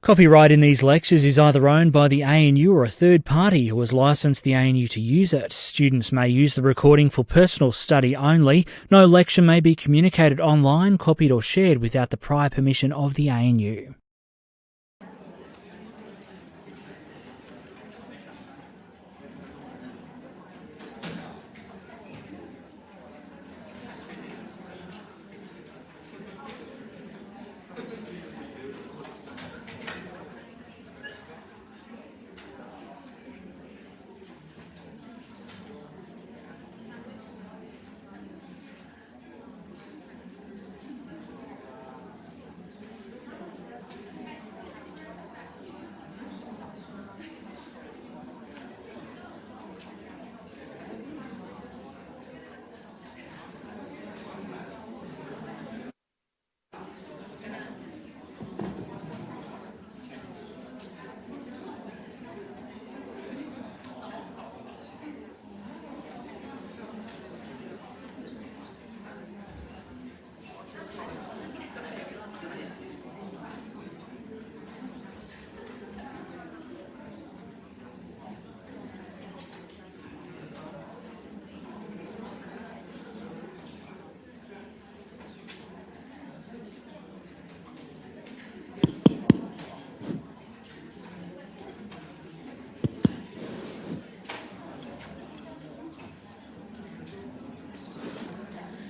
Copyright in these lectures is either owned by the ANU or a third party who has licensed the ANU to use it. Students may use the recording for personal study only. No lecture may be communicated online, copied or shared without the prior permission of the ANU.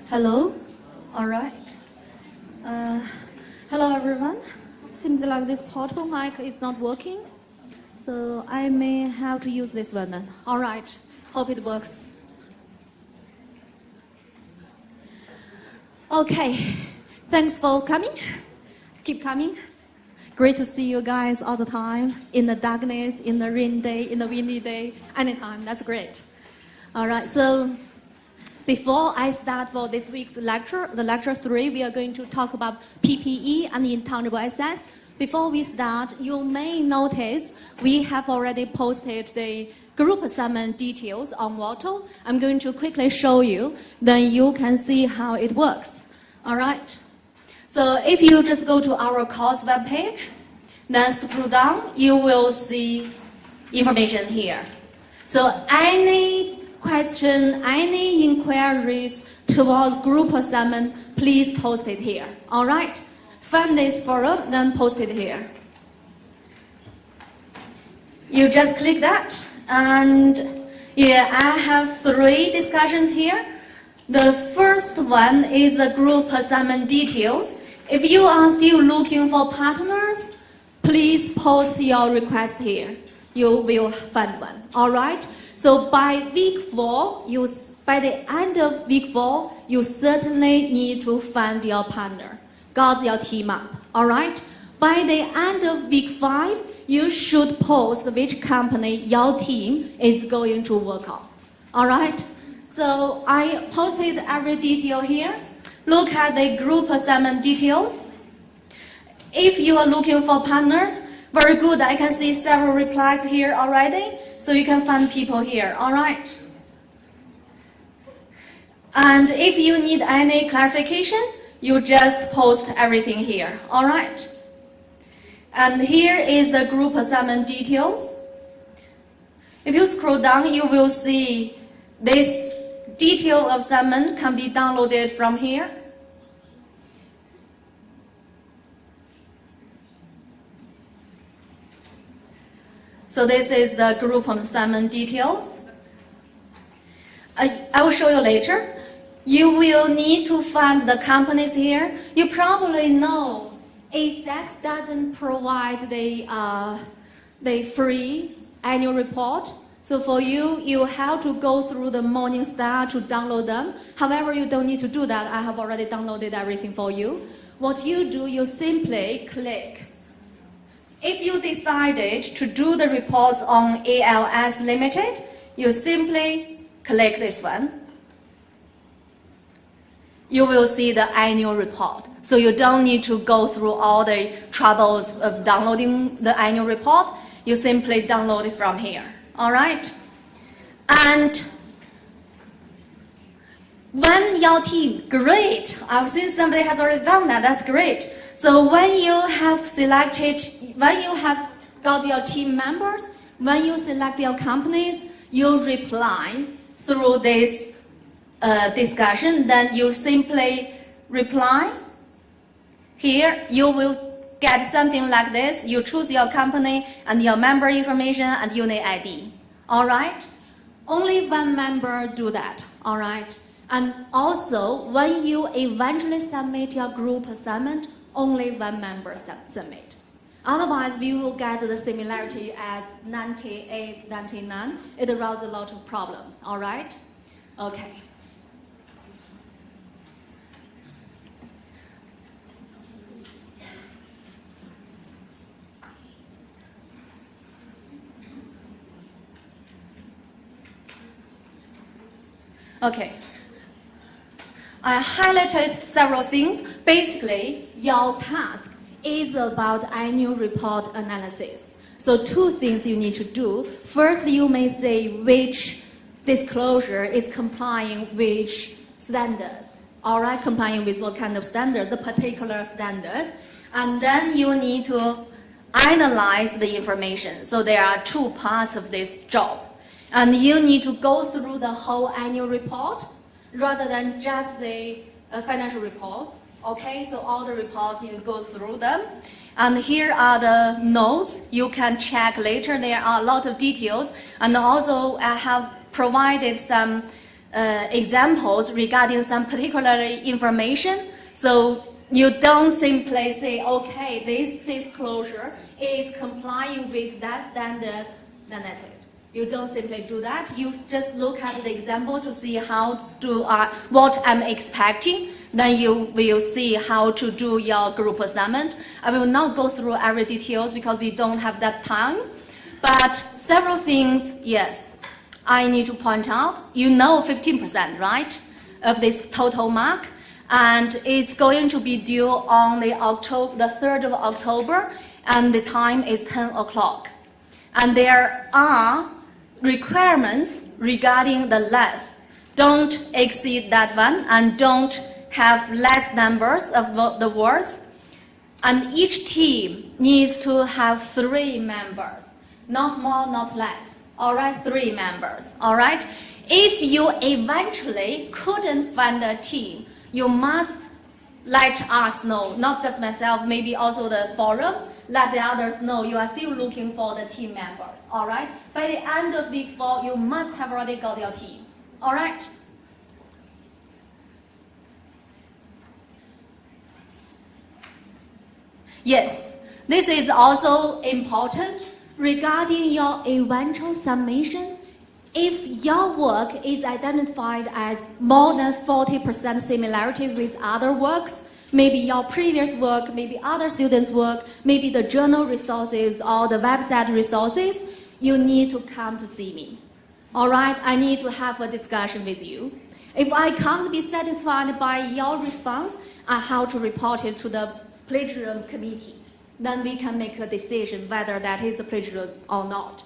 Hello, all right. Hello everyone. Seems like this portable mic is not working, so I may have to use this one then. All right, hope it works. Okay, thanks for coming. Keep coming. Great to see you guys all the time, in the darkness, in the rain day, in the windy day, anytime, that's great. All right, so before I start for this week's lecture, the lecture 3, we are going to talk about PPE and intangible assets. Before we start, you may notice we have already posted the group assignment details on Wattle. I'm going to quickly show you, then you can see how it works. All right? So if you just go to our course webpage, then scroll down, you will see information here. So any question, any inquiries towards group assignment, please post it here. All right? Find this forum, then post it here. You just click that, and yeah, I have 3 discussions here. The first one is the group assignment details. If you are still looking for partners, please post your request here. You will find one. All right? So by week 4, by the end of week 4, you certainly need to find your partner, got your team up, all right? By the end of week 5, you should post which company your team is going to work on, all right? So I posted every detail here. Look at the group assignment details. If you are looking for partners, very good, I can see several replies here already. So you can find people here, all right? And if you need any clarification, you just post everything here, all right? And here is the group assignment details. If you scroll down, you will see this detailed assignment can be downloaded from here. So this is the group assignment details. I will show you later. You will need to find the companies here. You probably know ASEX doesn't provide the free annual report. So for you, you have to go through the Morningstar to download them. However, you don't need to do that. I have already downloaded everything for you. What you do, you simply click. If you decided to do the reports on ALS Limited, you simply click this one. You will see the annual report. So you don't need to go through all the troubles of downloading the annual report. You simply download it from here. All right? And When your team, great. I've seen somebody has already done that. That's great. So when you have got your team members, when you select your companies, you reply through this discussion. Then you simply reply. Here you will get something like this. You choose your company and your member information and unit ID. All right? Only one member do that. All right? And also, when you eventually submit your group assignment, only one member submit. Otherwise, we will get the similarity as 98, 99. It arouses a lot of problems. All right? Okay. Okay. I highlighted several things. Basically, your task is about annual report analysis. So 2 things you need to do. First, you may say which disclosure is complying with standards. All right, complying with what kind of standards, the particular standards. And then you need to analyze the information. So there are 2 parts of this job. And you need to go through the whole annual report rather than just the financial reports. Okay, so all the reports, you go through them. And here are the notes. You can check later. There are a lot of details. And also I have provided some examples regarding some particular information. So you don't simply say, okay, this disclosure is complying with that standard, then that's it. You don't simply do that. You just look at the example to see what I'm expecting. Then you will see how to do your group assignment. I will not go through every details because we don't have that time. But several things, yes, I need to point out. You know 15%, right, of this total mark. And it's going to be due on the 3rd of October, and the time is 10 o'clock. And there are requirements regarding the length. Don't exceed that one, and don't have less numbers of the words. And each team needs to have 3 members, not more, not less. All right, 3 members. All right. If you eventually couldn't find a team, you must let us know, not just myself, maybe also the forum. Let the others know you are still looking for the team members, all right? By the end of week 4, you must have already got your team, all right? Yes, this is also important regarding your eventual submission. If your work is identified as more than 40% similarity with other works, maybe your previous work, maybe other students' work, maybe the journal resources or the website resources, you need to come to see me. All right? I need to have a discussion with you. If I can't be satisfied by your response, I have to report it to the plagiarism committee. Then we can make a decision whether that is a plagiarism or not.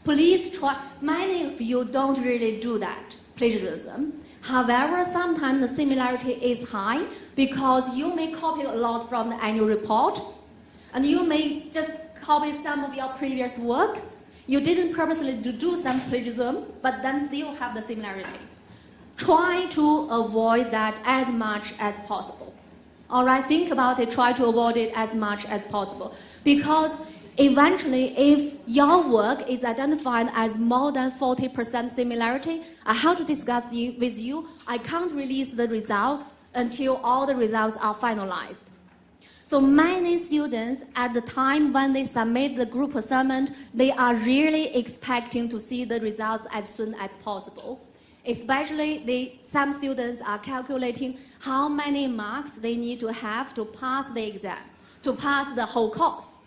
Please try. Many of you don't really do that, plagiarism. However, sometimes the similarity is high because you may copy a lot from the annual report, and you may just copy some of your previous work. You didn't purposely do some plagiarism, but then still have the similarity. Try to avoid that as much as possible. All right, think about it. Try to avoid it as much as possible. Because eventually, if your work is identified as more than 40% similarity, I have to discuss with you. I can't release the results until all the results are finalized. So many students, at the time when they submit the group assignment, they are really expecting to see the results as soon as possible. Especially, some students are calculating how many marks they need to have to pass the exam, to pass the whole course.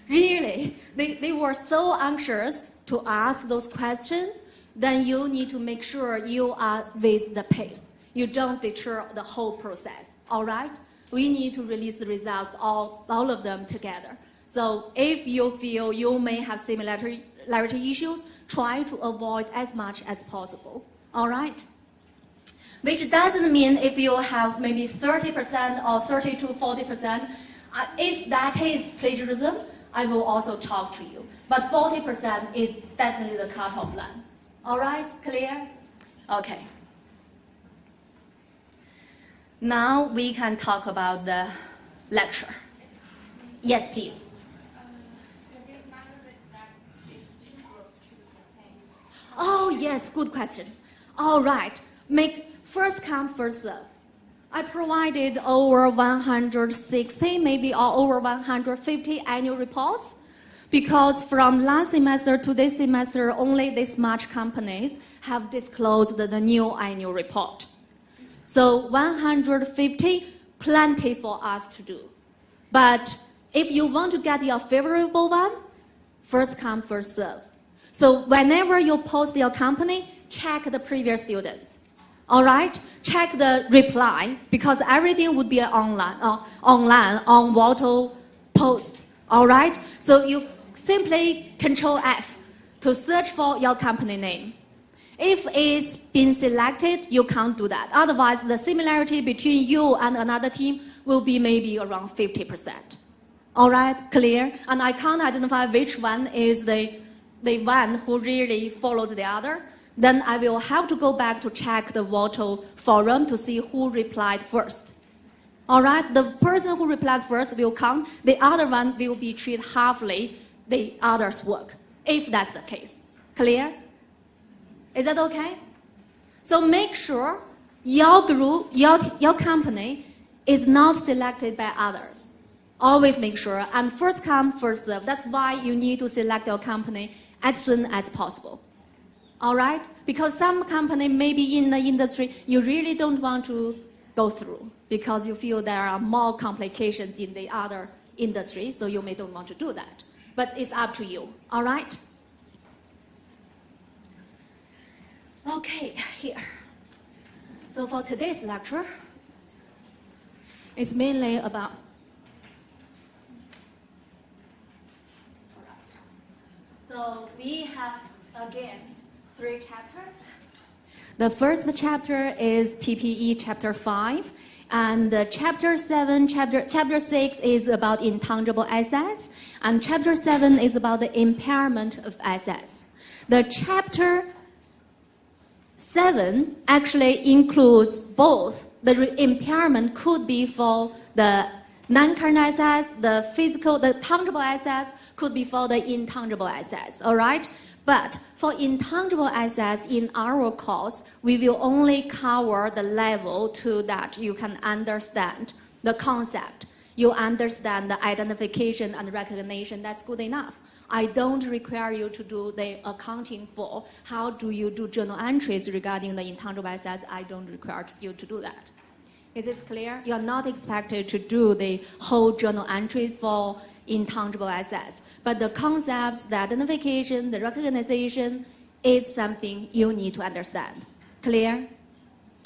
Really, they were so anxious to ask those questions. Then you need to make sure you are with the pace. You don't deter the whole process, all right? We need to release the results, all of them together. So if you feel you may have similarity issues, try to avoid as much as possible, all right? which doesn't mean if you have maybe 30% or 30 to 40%, if that is plagiarism, I will also talk to you. But 40% is definitely the cutoff line. All right, clear? Okay. Now we can talk about the lecture. Yes, please. Does it matter that if two groups choose the same? Oh, yes, good question. All right, make first come, first serve. I provided over 160, maybe or over 150 annual reports, because from last semester to this semester, only this much companies have disclosed the new annual report. So 150, plenty for us to do. But if you want to get your favorable one, first come, first serve. So whenever you post your company, check the previous students. All right? Check the reply, because everything would be online on Watto post. All right? So you simply Control F to search for your company name. If it's been selected, you can't do that. Otherwise, the similarity between you and another team will be maybe around 50%. All right? Clear? And I can't identify which one is the one who really follows the other. Then I will have to go back to check the Watto forum to see who replied first. All right? The person who replied first will count. The other one will be treated halfly the other's work, if that's the case. Clear? Is that okay? So make sure your group, your company is not selected by others. Always make sure. And first come, first serve. That's why you need to select your company as soon as possible. All right? Because some company maybe in the industry you really don't want to go through because you feel there are more complications in the other industry, so you may don't want to do that. But it's up to you. All right? Okay, here. So for today's lecture, it's mainly about So we have, again, 3 chapters. The first chapter is PPE chapter 5, and chapter 6 is about intangible assets, and chapter 7 is about the impairment of assets. The chapter 7 actually includes both. The impairment could be for the non-current assets, the tangible assets, could be for the intangible assets, all right? But for intangible assets in our course, we will only cover the level to that you can understand the concept. You understand the identification and recognition, that's good enough. I don't require you to do the accounting for how do you do journal entries regarding the intangible assets. I don't require you to do that. Is this clear? You're not expected to do the whole journal entries for intangible assets. But the concepts, the identification, the recognition is something you need to understand. Clear?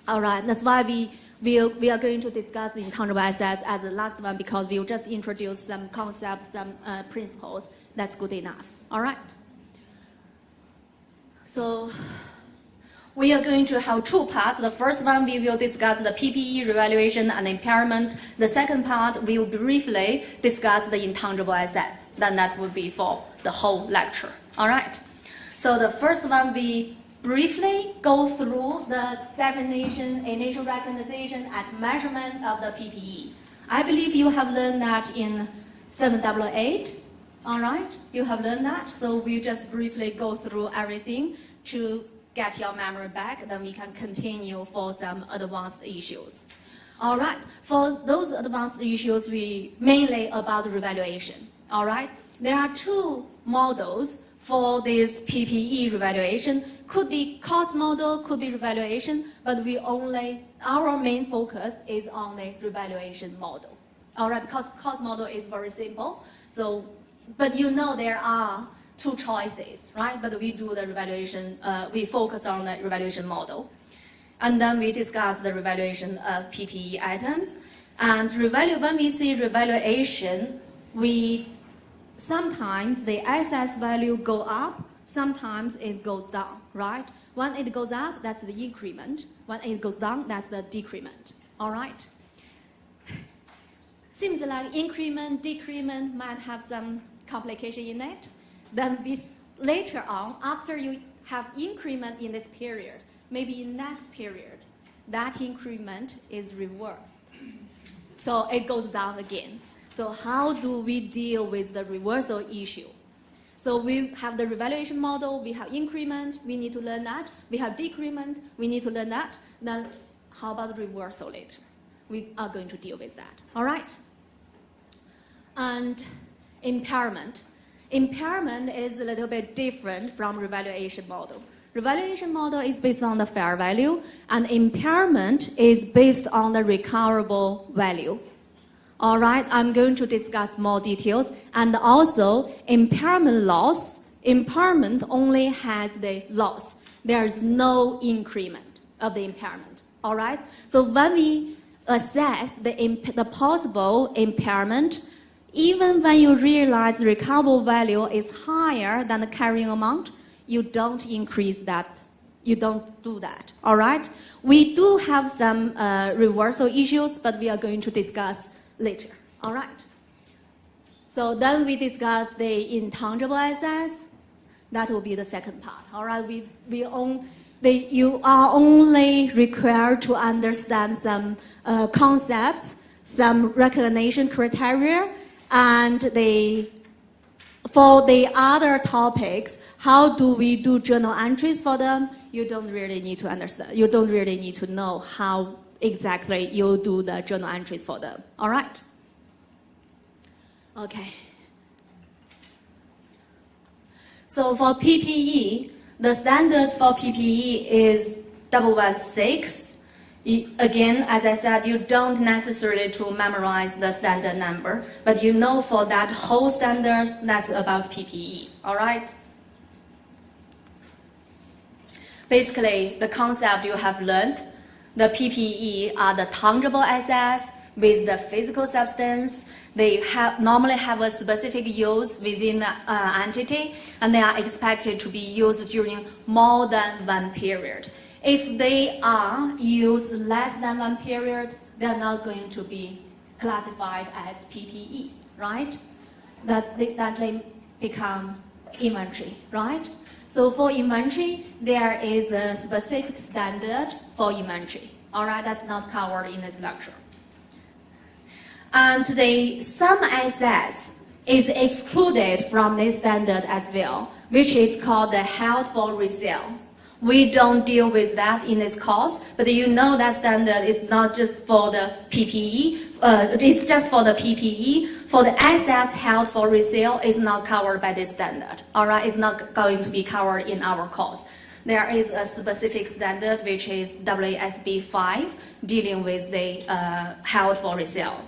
All right, that's why we are going to discuss the intangible assets as the last one because we'll just introduce some concepts, some principles. That's good enough. All right? So we are going to have 2 parts. The first one, we will discuss the PPE revaluation and impairment. The second part, we will briefly discuss the intangible assets. Then that will be for the whole lecture. All right? So the first one, we briefly go through the definition, initial recognition, and measurement of the PPE. I believe you have learned that in 788. All right? You have learned that. So we just briefly go through everything to get your memory back, then we can continue for some advanced issues. All right, for those advanced issues, we mainly about revaluation. All right, there are 2 models for this PPE revaluation. Could be cost model, could be revaluation, but our main focus is on the revaluation model. All right, because cost model is very simple. So, but you know there are 2 choices, right? But we do the revaluation, we focus on the revaluation model. And then we discuss the revaluation of PPE items. And when we see revaluation, sometimes the assets value go up, Sometimes it goes down, right? When it goes up, that's the increment. When it goes down, that's the decrement, all right? Seems like increment, decrement might have some complication in it. Then later on, after you have increment in this period, maybe in next period, that increment is reversed. So it goes down again. So how do we deal with the reversal issue? So we have the revaluation model, we have increment, we need to learn that. We have decrement, we need to learn that. Then how about reversal later? We are going to deal with that, all right? And impairment. Impairment is a little bit different from revaluation model. Revaluation model is based on the fair value, and impairment is based on the recoverable value. All right, I'm going to discuss more details. And also, impairment loss, impairment only has the loss. There is no increment of the impairment. All right, so when we assess the possible impairment, even when you realize the recoverable value is higher than the carrying amount, you don't increase that. You don't do that, all right? We do have some reversal issues, but we are going to discuss later, all right? So then we discuss the intangible assets. That will be the second part, all right? You are only required to understand some concepts, some recognition criteria, and for the other topics, how do we do journal entries for them? You don't really need to understand. You don't really need to know how exactly you do the journal entries for them. All right? Okay. So for PPE, the standards for PPE is 116. Again, as I said, you don't necessarily to memorize the standard number, but you know for that whole standard, that's about PPE, all right? Basically, the concept you have learned, the PPE are the tangible assets with the physical substance. They normally have a specific use within the entity, and they are expected to be used during more than one period. If they are used less than one period, they are not going to be classified as PPE, right? That they become inventory, right? So for inventory, there is a specific standard for inventory. All right, that's not covered in this lecture. And some assets is excluded from this standard as well, which is called the held for resale. We don't deal with that in this course, but you know that standard is not just for the PPE, it's just for the PPE. For the assets held for resale, is not covered by this standard. All right, it's not going to be covered in our course. There is a specific standard, which is WSB 5, dealing with the held for resale.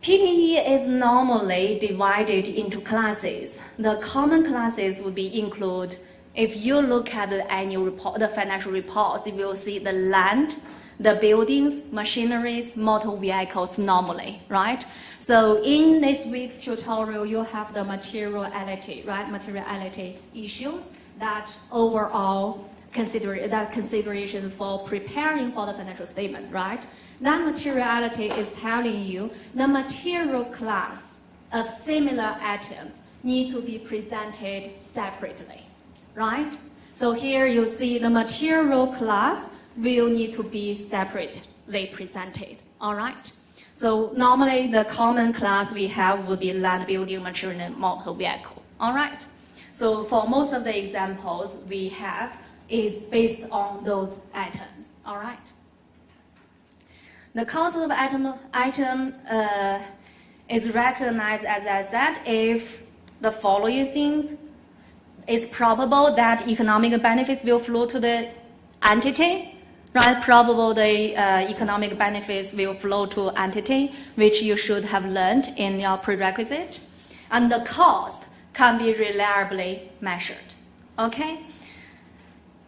PPE is normally divided into classes. The common classes would include, if you look at the annual report, the financial reports, you will see the land, the buildings, machineries, motor vehicles normally, right? So in this week's tutorial, you have the materiality, right? Materiality issues that overall consideration for preparing for the financial statement, right? That materiality is telling you the material class of similar items need to be presented separately. Right? So here you see the material class will need to be separately presented. All right? So normally the common class we have would be land, building, machinery, and motor vehicle. All right? So for most of the examples we have is based on those items. All right? The cost of item is recognized, as I said, if the following things. It's probable that economic benefits will flow to the entity, right? Probable the economic benefits will flow to entity, which you should have learned in your prerequisite. And the cost can be reliably measured, okay?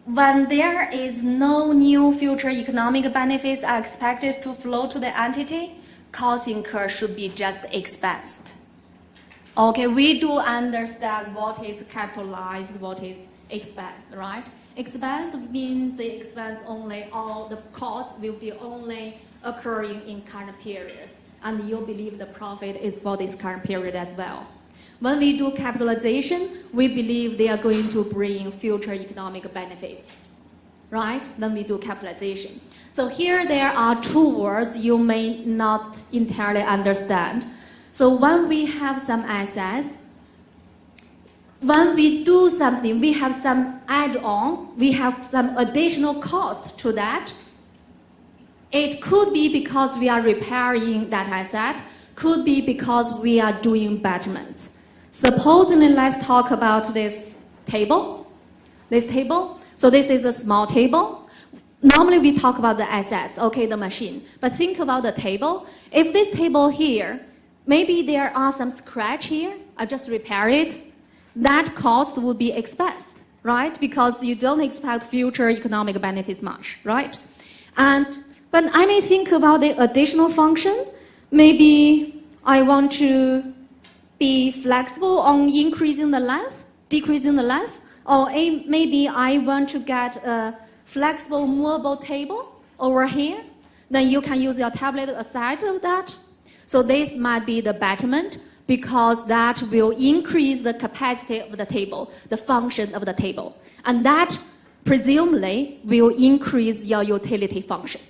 When there is no new future economic benefits are expected to flow to the entity, costs incurred should be just expensed. Okay, we do understand what is capitalized, what is expensed, right? Expensed means the expense only, all the cost will be only occurring in current period, and you believe the profit is for this current period as well. When we do capitalization, we believe they are going to bring future economic benefits, right? Then we do capitalization. So here there are two words you may not entirely understand. So when we have some assets, when we do something, we have some add-on, we have some additional cost to that. It could be because we are repairing that asset, could be because we are doing betterment. Supposedly, let's talk about this table. So this is a small table. Normally we talk about the assets, okay, the machine. But think about the table. If this table here, maybe there are some scratch here, I just repair it, that cost will be expensed, right? Because you don't expect future economic benefits much, right? But I may think about the additional function. Maybe I want to be flexible on increasing the length, decreasing the length, or maybe I want to get a flexible movable table over here. Then you can use your tablet aside of that. So this might be the betterment, because that will increase the capacity of the table, the function of the table. And that presumably will increase your utility function.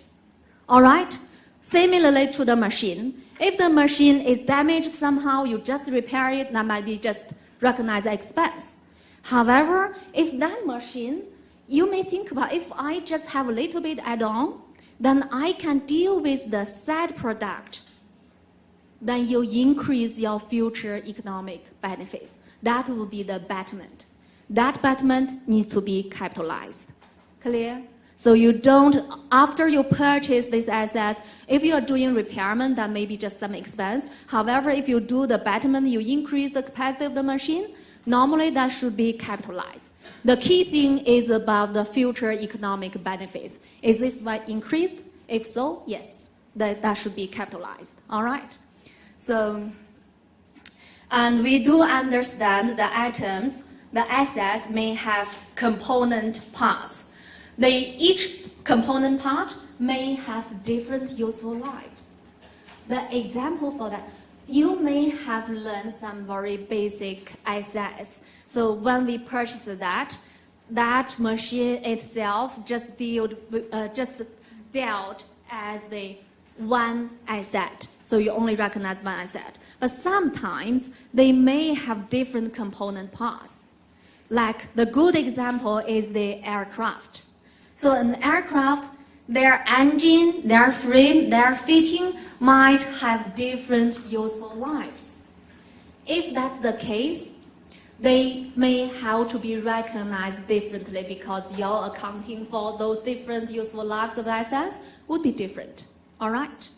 All right? Similarly to the machine, if the machine is damaged somehow, you just repair it, that might be just recognized expense. However, if that machine, you may think about, if I just have a little bit add-on, then I can deal with the sad product. Then you increase your future economic benefits. That will be the betterment. That betterment needs to be capitalized. Clear? So you don't, after you purchase these assets, if you are doing repairment, that may be just some expense. However, if you do the betterment, you increase the capacity of the machine, normally that should be capitalized. The key thing is about the future economic benefits. Is this what increased? If so, yes, that should be capitalized. All right? So, and we do understand the items, the assets may have component parts. Each component part may have different useful lives. The example for that, you may have learned some very basic assets. So when we purchase that machine itself just dealt as the one asset. So you only recognize one asset. But sometimes they may have different component parts. Like the good example is the aircraft. So an aircraft, their engine, their frame, their fitting might have different useful lives. If that's the case, they may have to be recognized differently because your accounting for those different useful lives of assets would be different. All right?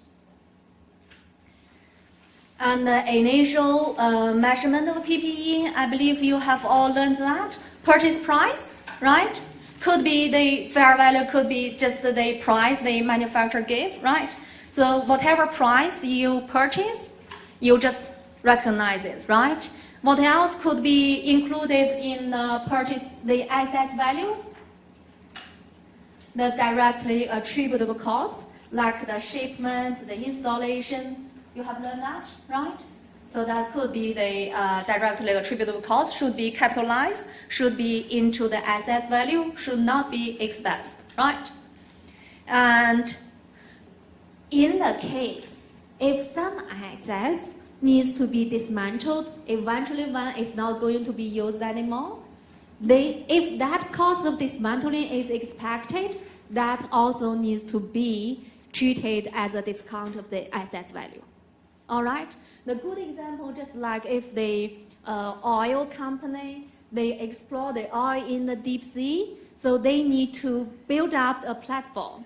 And the initial measurement of PPE, I believe you have all learned that. Purchase price, right? Could be the fair value, could be just the price the manufacturer gave, right? So whatever price you purchase, you just recognize it, right? What else could be included in the assets value? The directly attributable cost, like the shipment, the installation. You have learned that, right? So that could be the directly attributable cost, should be capitalized, should be into the assets value, should not be expensed, right? And in the case, if some assets needs to be dismantled, eventually one is not going to be used anymore, if that cost of dismantling is expected, that also needs to be treated as a discount of the assets value. All right? The good example, just like if the oil company, they explore the oil in the deep sea, so they need to build up a platform,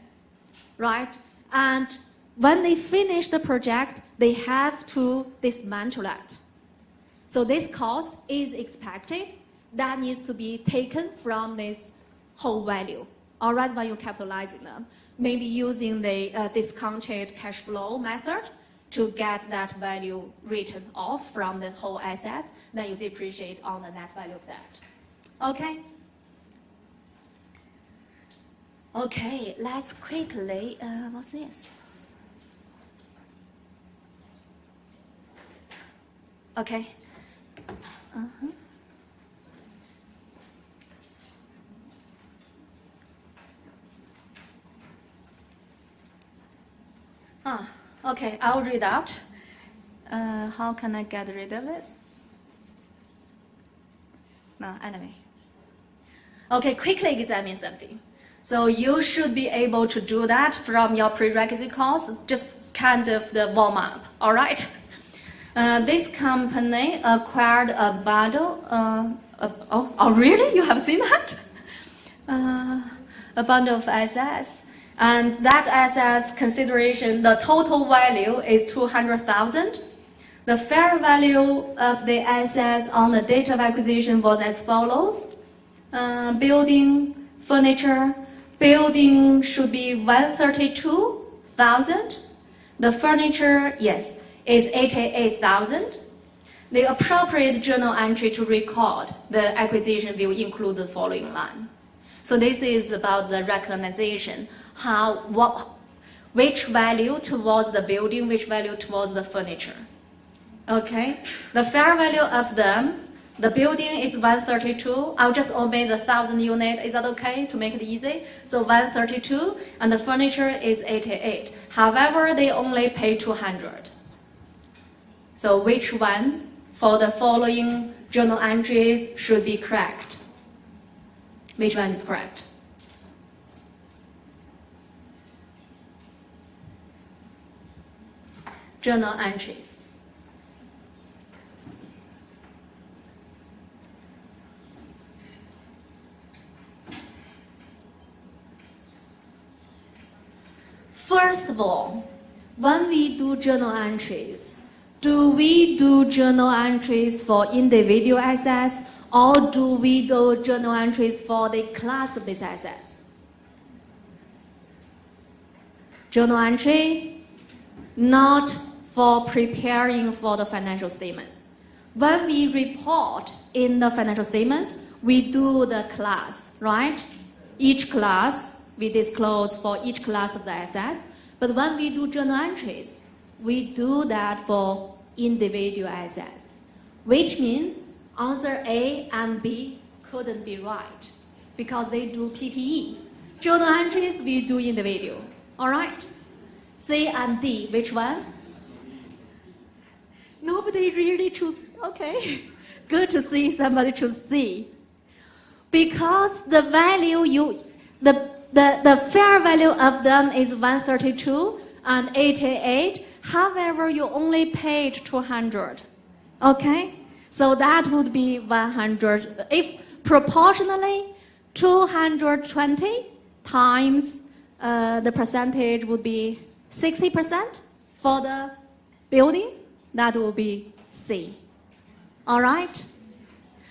right? And when they finish the project, they have to dismantle it. So this cost is expected. That needs to be taken from this whole value. All right, when you're capitalizing them, maybe using the discounted cash flow method, to get that value written off from the whole assets, then you depreciate on the net value of that. Okay? Okay, let's quickly, what's this? Okay. Okay, I'll read out. How can I get rid of this? No, anyway. Okay, quickly examine something. So you should be able to do that from your prerequisite course, just kind of the warm up, all right? This company acquired a bundle, oh really? You have seen that? A bundle of assets. And that assets consideration, the total value is 200,000. The fair value of the assets on the date of acquisition was as follows. Building, furniture. Building should be 132,000. The furniture, yes, is 88,000. The appropriate journal entry to record the acquisition will include the following line. So this is about the recognition. Which value towards the building, which value towards the furniture. Okay, the fair value of them, the building is 132. I'll just omit the 1,000 unit. Is that okay to make it easy? So 132, and the furniture is 88. However, they only pay 200. So which one for the following journal entries should be correct? Which one is correct? Journal entries. First of all, when we do journal entries, do we do journal entries for individual assets, or do we do journal entries for the class of these assets? Journal entry, not for preparing for the financial statements. When we report in the financial statements, we do the class, right? Each class, we disclose for each class of the assets. But when we do journal entries, we do that for individual assets, which means answer A and B couldn't be right because they do PPE. Journal entries, we do individual, all right? C and D, which one? Nobody really choose, okay. Good to see somebody choose C. Because the value the fair value of them is 132 and 88. However, you only paid 200, okay? So that would be 100. If proportionally, 220 times the percentage would be 60% for the building, that will be C. All right?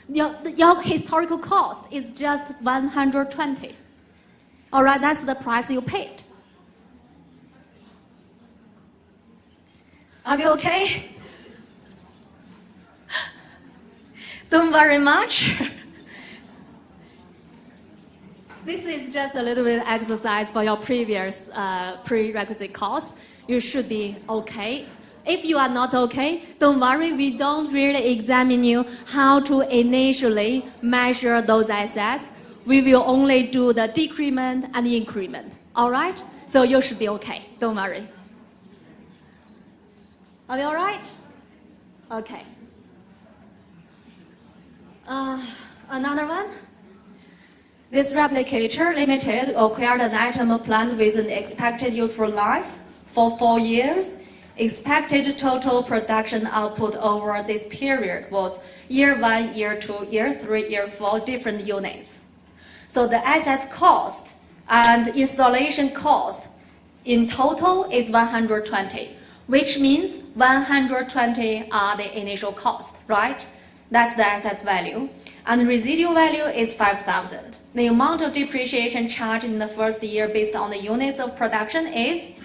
Your historical cost is just 120. All right, that's the price you paid. Are you okay? Don't worry much. This is just a little bit of exercise for your previous prerequisite course. You should be okay. If you are not okay, don't worry. We don't really examine you how to initially measure those assets. We will only do the decrement and the increment. All right? So you should be okay. Don't worry. Are we all right? Okay. Another one. This replicator limited acquired an item of plant with an expected useful life for 4 years. Expected total production output over this period was year 1, year 2, year 3, year 4, different units. So the assets cost and installation cost in total is 120, which means 120 are the initial cost, right? That's the asset value. And residual value is 5,000. The amount of depreciation charged in the first year based on the units of production is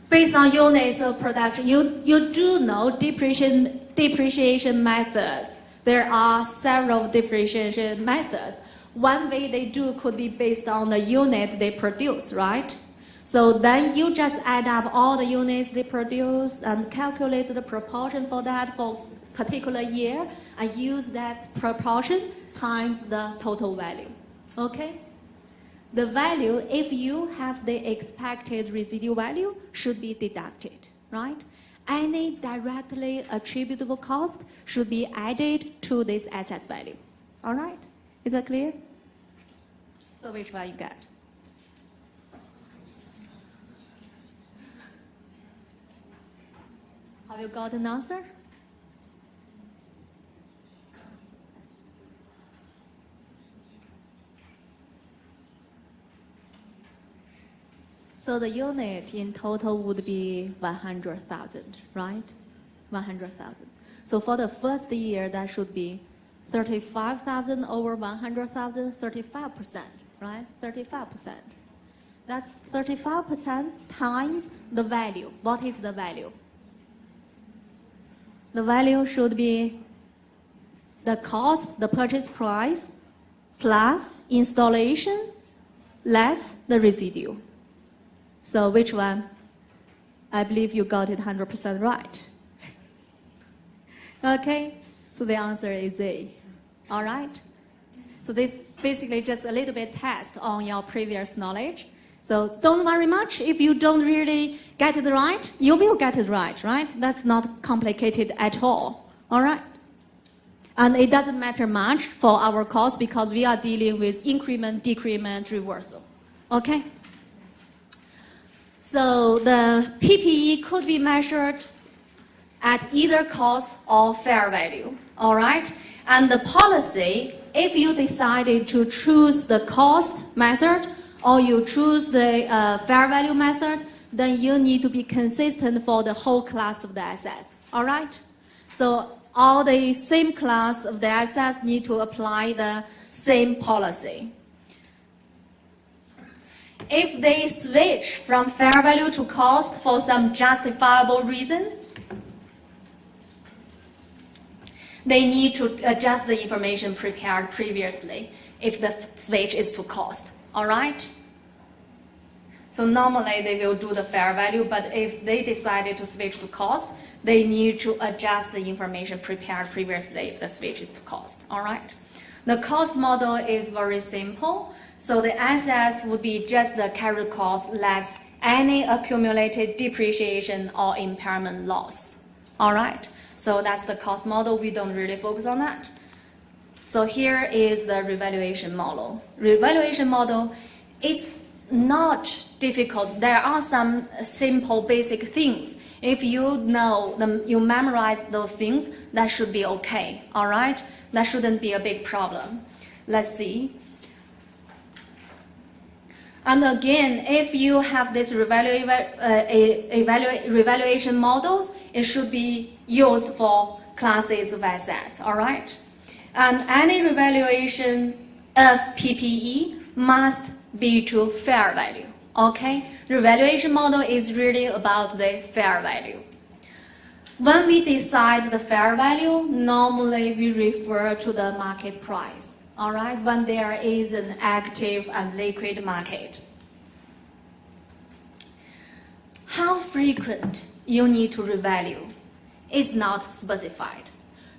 Based on units of production, you do know depreciation methods. There are several depreciation methods. One way they do could be based on the unit they produce, right? So then you just add up all the units they produce and calculate the proportion for that for a particular year and use that proportion times the total value, okay? The value, if you have the expected residual value, should be deducted, right? Any directly attributable cost should be added to this asset value, all right? Is that clear? So which one you get? Have you got an answer? So the unit in total would be 100,000, right? 100,000. So for the first year, that should be 35,000 over 100,000, 35%, right? 35%. That's 35% times the value. What is the value? The value should be the cost, the purchase price, plus installation, less the residual. So which one? I believe you got it 100% right. Okay, so the answer is A. All right? So this basically just a little bit test on your previous knowledge. So don't worry much if you don't really get it right. You will get it right, right? That's not complicated at all. All right? And it doesn't matter much for our course because we are dealing with increment, decrement, reversal. Okay? So the PPE could be measured at either cost or fair value, all right? And the policy, if you decided to choose the cost method or you choose the fair value method, then you need to be consistent for the whole class of the assets, all right? So all the same class of the assets need to apply the same policy. If they switch from fair value to cost for some justifiable reasons, they need to adjust the information prepared previously if the switch is to cost, all right? So normally they will do the fair value, but if they decided to switch to cost, they need to adjust the information prepared previously if the switch is to cost, all right? The cost model is very simple. So the assets would be just the carried cost less any accumulated depreciation or impairment loss. All right? So that's the cost model. We don't really focus on that. So here is the revaluation model. Revaluation model, it's not difficult. There are some simple basic things. If you know them, you memorize those things, that should be okay. All right? That shouldn't be a big problem. Let's see. And again, if you have this revaluation models, it should be used for classes of assets, all right? And any revaluation of PPE must be to fair value, okay? The revaluation model is really about the fair value. When we decide the fair value, normally we refer to the market price. All right, when there is an active and liquid market. How frequent you need to revalue is not specified.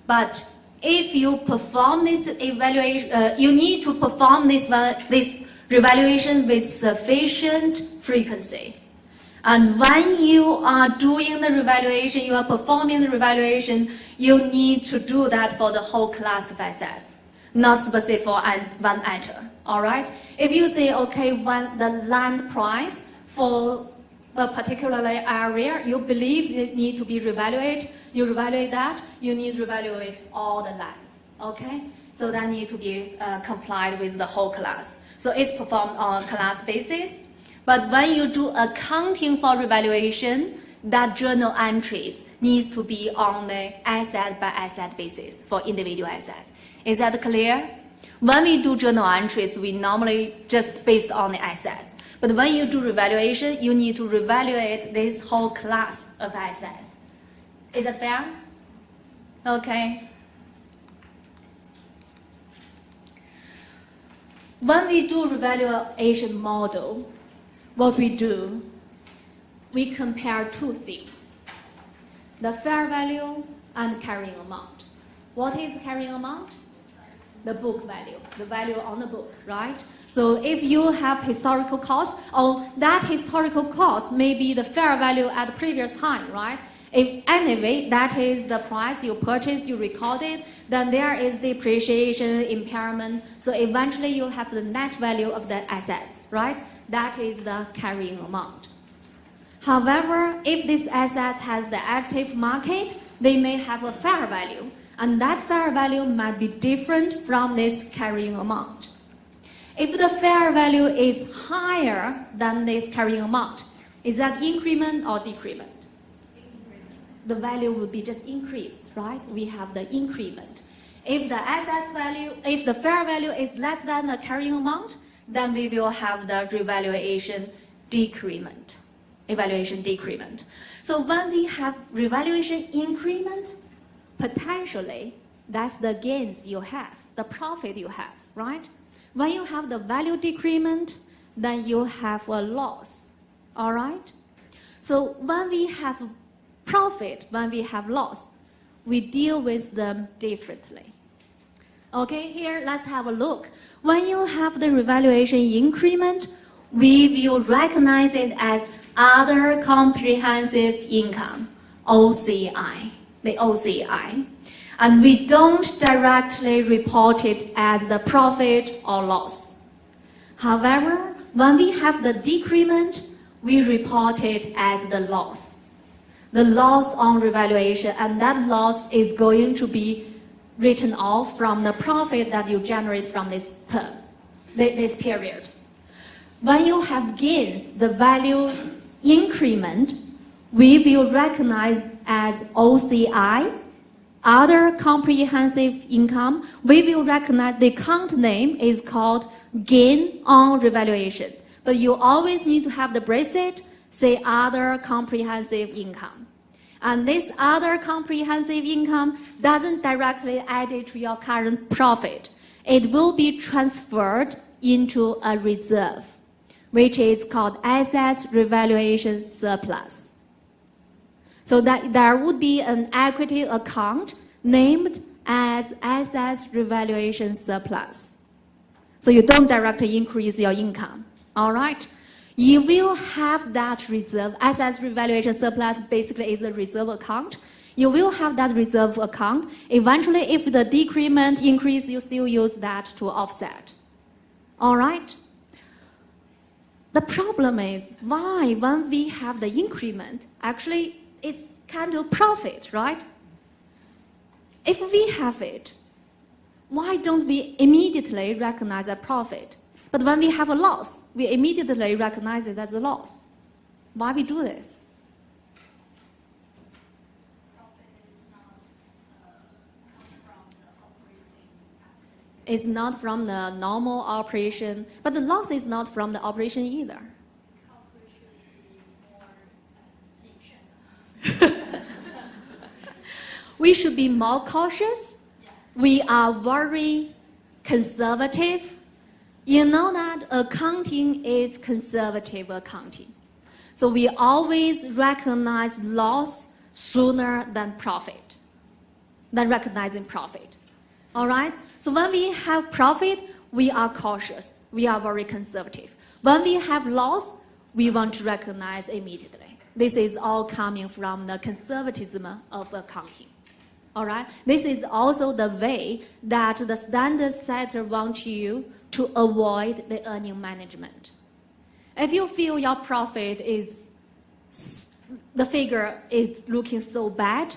But if you perform this evaluation, you need to perform this revaluation with sufficient frequency. And when you are doing the revaluation, you are performing the revaluation, you need to do that for the whole class of assets. Not specific for one item, all right? If you say, okay, when the land price for a particular area, you believe it needs to be revaluated, you revaluate that, you need to revaluate all the lands, okay? So that needs to be complied with the whole class. So it's performed on a class basis. But when you do accounting for revaluation, that journal entries needs to be on the asset by asset basis for individual assets. Is that clear? When we do journal entries, we normally just based on the assets. But when you do revaluation, you need to revaluate this whole class of assets. Is that fair? Okay. When we do revaluation model, what we do, we compare two things, the fair value and carrying amount. What is carrying amount? The book value, the value on the book, right? So if you have historical cost, or that historical cost may be the fair value at the previous time, right? If anyway, that is the price you purchased, you recorded, then there is depreciation, impairment, so eventually you have the net value of the assets, right? That is the carrying amount. However, if this asset has the active market, they may have a fair value, and that fair value might be different from this carrying amount. If the fair value is higher than this carrying amount, is that increment or decrement? The value would be just increased, right? We have the increment. If the assets value, if the fair value is less than the carrying amount, then we will have the revaluation decrement. Evaluation decrement. So when we have revaluation increment, potentially that's the gains you have, the profit you have, right? When you have the value decrement, then you have a loss, all right? So when we have profit, when we have loss, we deal with them differently. Okay, here let's have a look. When you have the revaluation increment, we will recognize it as other comprehensive income, OCI, the OCI. And we don't directly report it as the profit or loss. However, when we have the decrement, we report it as the loss. The loss on revaluation, and that loss is going to be written off from the profit that you generate from this term, this period. When you have gains, the value increment, we will recognize as OCI, other comprehensive income. We will recognize the account name is called gain on revaluation. But you always need to have the bracket, say other comprehensive income. And this other comprehensive income doesn't directly add it to your current profit. It will be transferred into a reserve, which is called assets revaluation surplus. So that there would be an equity account named as assets revaluation surplus. So you don't directly increase your income, all right? You will have that reserve. Assets revaluation surplus basically is a reserve account. You will have that reserve account. Eventually, if the decrement increase, you still use that to offset. All right? The problem is why when we have the increment, actually it's kind of profit, right? If we have it, why don't we immediately recognize a profit? But when we have a loss, we immediately recognize it as a loss. Why we do this? Profit is not come from the operating activity. It's not from the normal operation, but the loss is not from the operation either. Because we should be more 谨慎. We should be more cautious. We are very conservative. You know that accounting is conservative accounting. So we always recognize loss sooner than profit, than recognizing profit. All right? So when we have profit, we are cautious. We are very conservative. When we have loss, we want to recognize immediately. This is all coming from the conservatism of accounting. All right? This is also the way that the standard setter wants you to avoid the earning management. If you feel your profit is, the figure is looking so bad,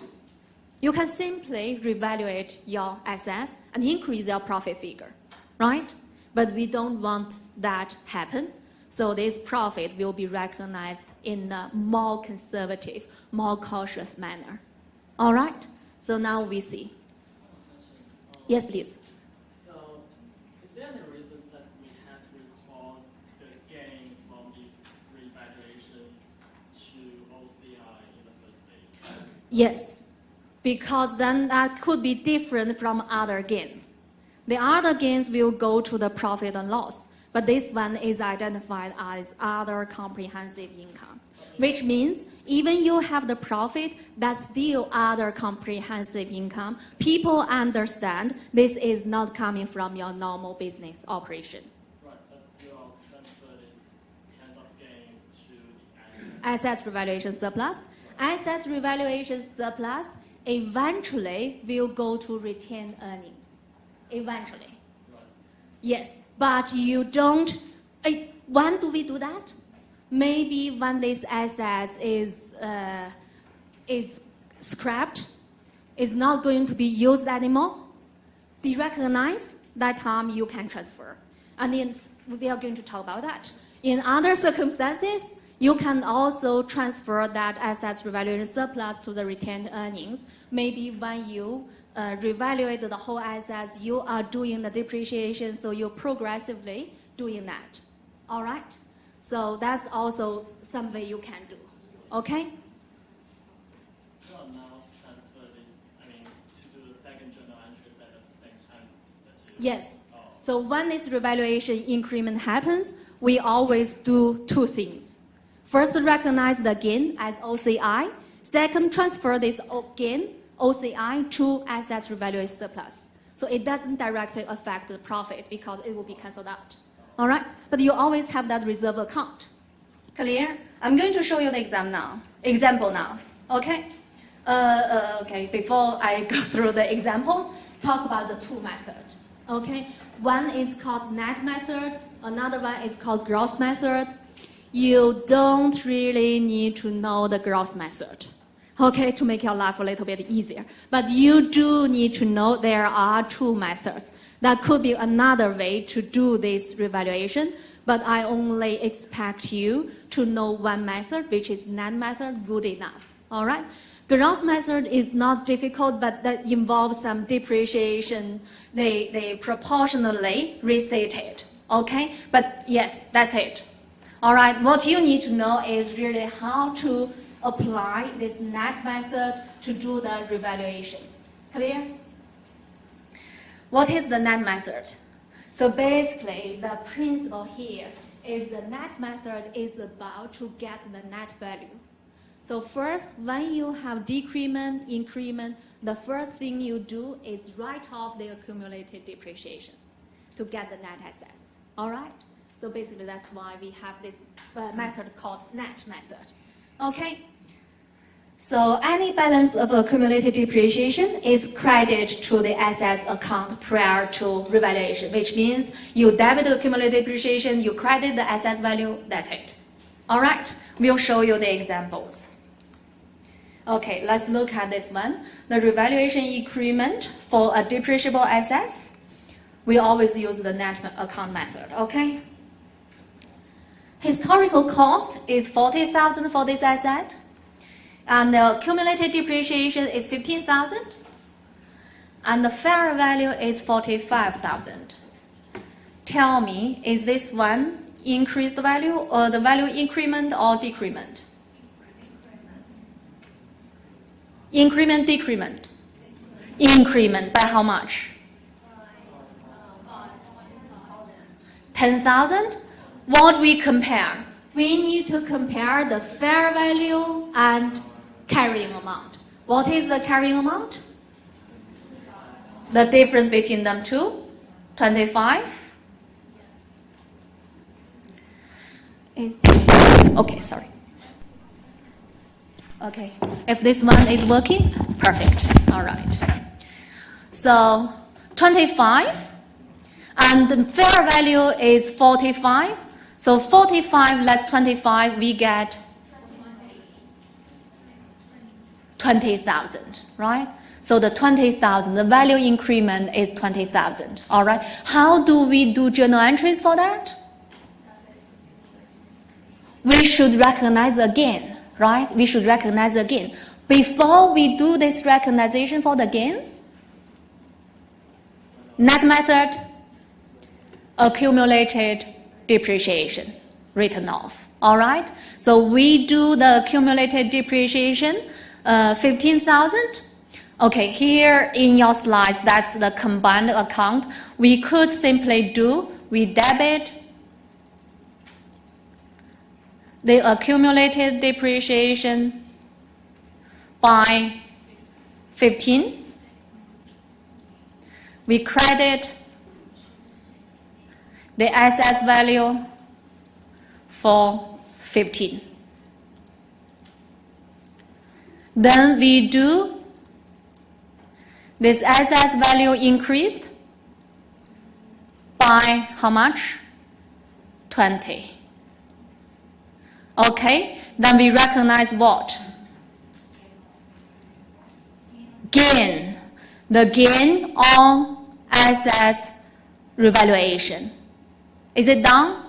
you can simply revaluate your assets and increase your profit figure, right? But we don't want that happen. So this profit will be recognized in a more conservative, more cautious manner. All right? So now we see. Yes, please. So, is there any reasons that we can't record the gain from the Yes, because then that could be different from other gains. The other gains will go to the profit and loss, but this one is identified as other comprehensive income, which means even you have the profit, that's still other comprehensive income. People understand this is not coming from your normal business operation. Right, but you all transfer this kinds of gains to the Assets revaluation surplus. Assets revaluation surplus eventually will go to retained earnings. Eventually. Right. Yes, but you don't. When do we do that? Maybe when this asset is scrapped, is not going to be used anymore. Derecognized, that time you can transfer. And then we are going to talk about that. In other circumstances, you can also transfer that assets revaluation surplus to the retained earnings. Maybe when you revaluate the whole assets, you are doing the depreciation, so you're progressively doing that. All right? So that's also some way you can do. Okay? So now transfer this, to do the second journal entries at the same time that you... Yes. So when this revaluation increment happens, we always do two things. First, recognize the gain as OCI. Second, transfer this gain, OCI, to assets revaluation surplus. So it doesn't directly affect the profit because it will be cancelled out. All right? But you always have that reserve account. Clear? I'm going to show you the example now. Okay? Okay, before I go through the examples, talk about the two methods. Okay? One is called net method. Another one is called gross method. You don't really need to know the gross method, okay, to make your life a little bit easier. But you do need to know there are two methods. That could be another way to do this revaluation, but I only expect you to know one method, which is net method, good enough. All right? Gross method is not difficult, but that involves some depreciation. They proportionally restated, okay? But yes, that's it. All right, what you need to know is really how to apply this net method to do the revaluation. Clear? What is the net method? So basically, the principle here is the net method is about to get the net value. So first, when you have decrement, increment, the first thing you do is write off the accumulated depreciation to get the net assets. All right? So basically, that's why we have this method called net method. Okay? So any balance of accumulated depreciation is credited to the assets account prior to revaluation, which means you debit the accumulated depreciation, you credit the assets value, that's it. All right? We'll show you the examples. Okay, let's look at this one. The revaluation increment for a depreciable assets, we always use the net account method, okay? Historical cost is 40,000 for this asset, and the accumulated depreciation is 15,000, and the fair value is 45,000. Tell me, is this one increased value or the value increment or decrement? Increment, decrement. Increment by how much? 10,000? What we compare? We need to compare the fair value and carrying amount. What is the carrying amount? The difference between them two? 25? Okay, sorry. Okay, if this one is working, perfect. All right. So 25, and the fair value is 45. So 45 less 25, we get 20,000, right? So the 20,000, the value increment is 20,000, all right? How do we do journal entries for that? We should recognize again, right? We should recognize again. Before we do this recognition for the gains, net method, accumulated depreciation written off, all right? So we do the accumulated depreciation 15,000. Okay, here in your slides, that's the combined account. We could simply do, we debit the accumulated depreciation by 15. We credit the assets value for 15. Then we do this assets value increased by how much? 20. Okay, then we recognize what? Gain. The gain on assets revaluation. Is it done?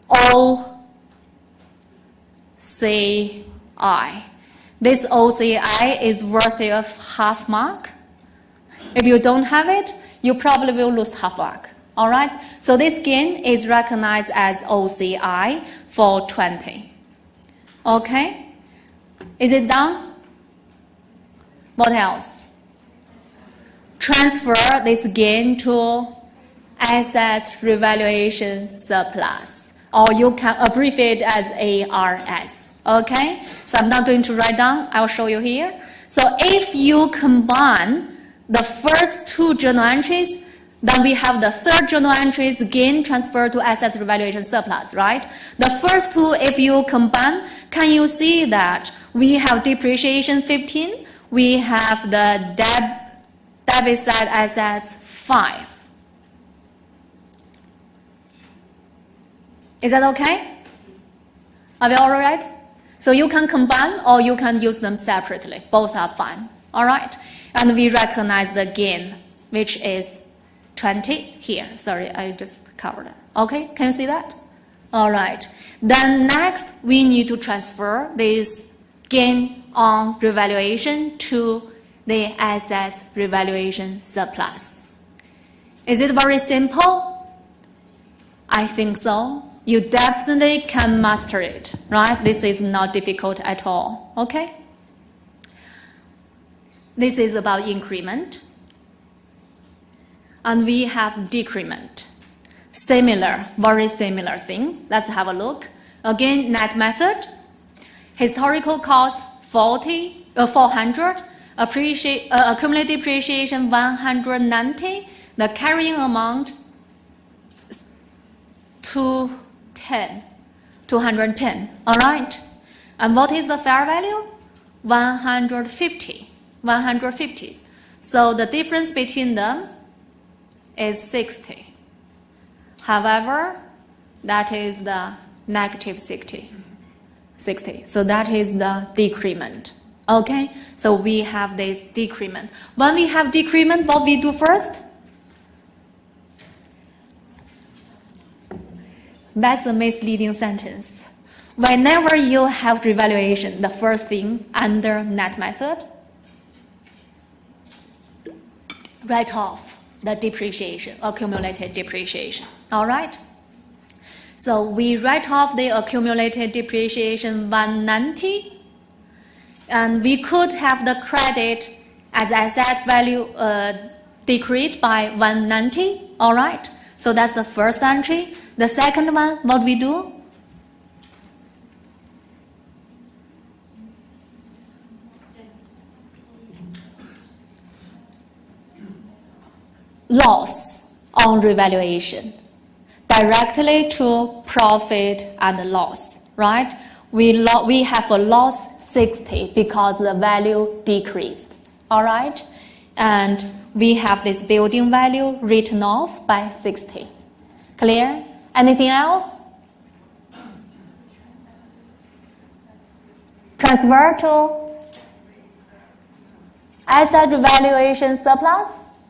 OCI. This OCI is worthy of half mark. If you don't have it, you probably will lose half mark. All right? So this gain is recognized as OCI for 20. Okay? Is it done? What else? Transfer this gain to assets revaluation surplus, or you can abbreviate as ARS. Okay? So I'm not going to write down. I'll show you here. So if you combine the first two journal entries, then we have the third journal entries gain transfer to assets revaluation surplus, right? The first two, if you combine, can you see that we have depreciation 15, we have the debit side assets 5. Is that okay? Are we all right? So you can combine or you can use them separately. Both are fine. All right? And we recognize the gain, which is 20 here. Sorry, I just covered it. Okay, can you see that? All right. Then next, we need to transfer this gain on revaluation to the assets revaluation surplus. Is it very simple? I think so. You definitely can master it, right? This is not difficult at all, okay? This is about increment. And we have decrement. Similar, very similar thing. Let's have a look. Again, net method. Historical cost 400. Accumulated depreciation 190. The carrying amount 210. All right. And what is the fair value? 150. So the difference between them is 60. However, that is the negative 60. So that is the decrement. Okay? So we have this decrement. When we have decrement, what we do first? That's a misleading sentence. Whenever you have revaluation, the first thing under net method, write off the depreciation, accumulated depreciation. All right? So we write off the accumulated depreciation 190, and we could have the credit as asset value decreased by 190. All right? So that's the first entry. The second one, what we do? Loss on revaluation, directly to profit and loss, right? We have a loss 60 because the value decreased, all right? And we have this building value written off by 60. Clear? Anything else? Transfer to asset revaluation surplus?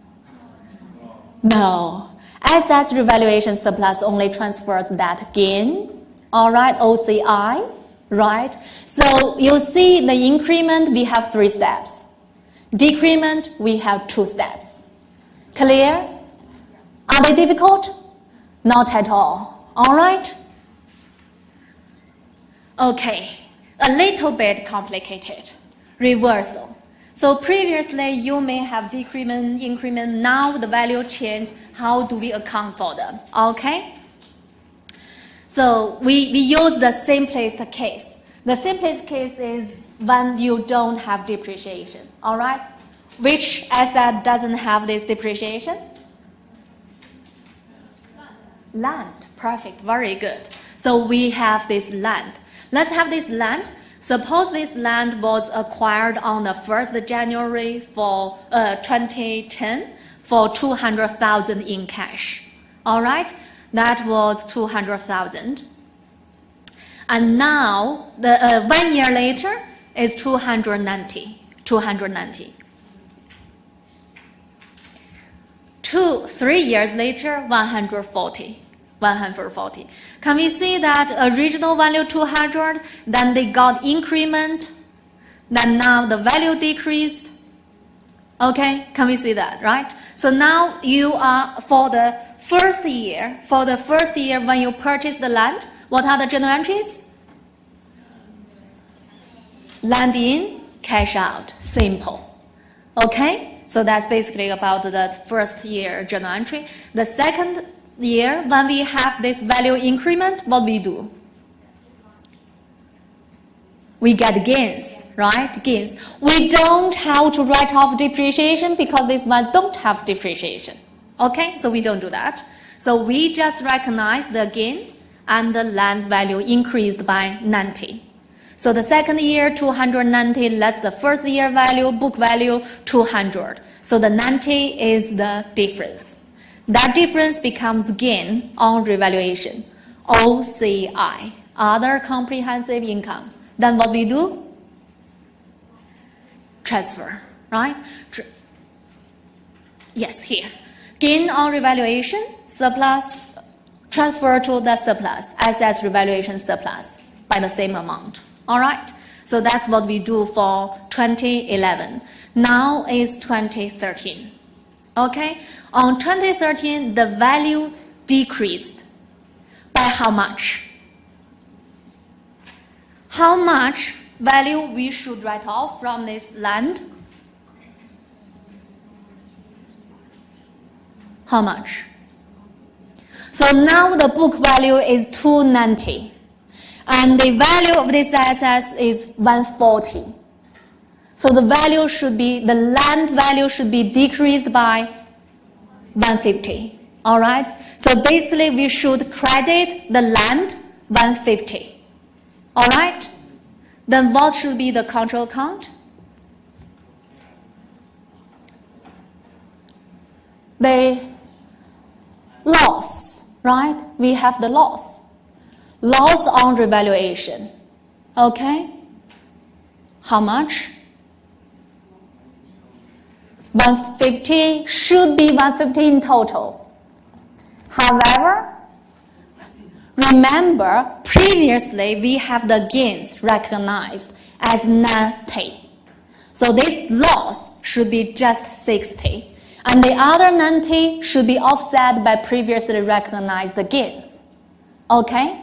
No. Assets revaluation surplus only transfers that gain, all right, OCI, right? So you see the increment, we have 3 steps. Decrement, we have 2 steps. Clear? Are they difficult? Not at all, all right? Okay, a little bit complicated. Reversal. So previously you may have decrement, increment, now the value change. How do we account for them? Okay? So we use the simplest case. The simplest case is when you don't have depreciation. All right? Which asset doesn't have this depreciation? Land. Perfect. Very good. So we have this land. Let's have this land. Suppose this land was acquired on the 1st January for 2010 for 200,000 in cash. All right? That was 200,000. And now, 1 year later, is 290. 3 years later, 140. Can we see that original value 200, then they got increment, then now the value decreased? Okay, can we see that, right? So now you are, for the first year when you purchase the land, what are the journal entries? Land in, cash out, simple. Okay, so that's basically about the first year journal entry. The second year, when we have this value increment, what we do? We get gains, right? Gains. We don't have to write off depreciation because this one don't have depreciation. Okay, so we don't do that. So we just recognize the gain and the land value increased by 90. So the second year, 290 less the first year value, book value, 200. So the 90 is the difference. That difference becomes gain on revaluation, OCI, other comprehensive income. Then what we do? Transfer, right? Yes, here. Gain on revaluation, surplus, transfer to the surplus, assets revaluation surplus by the same amount. All right? So that's what we do for 2011. Now is 2013. Okay? On 2013, the value decreased by how much? How much value we should write off from this land? How much? So now the book value is 290. And the value of this asset is 140. So the value should be, the land value should be decreased by 150. All right? So basically we should credit the land 150. All right? Then what should be the control account? The loss, right? We have the loss. Loss on revaluation. Okay? How much? 150, should be 150 in total. However, remember, previously we have the gains recognized as 90. So this loss should be just 60. And the other 90 should be offset by previously recognized gains. Okay?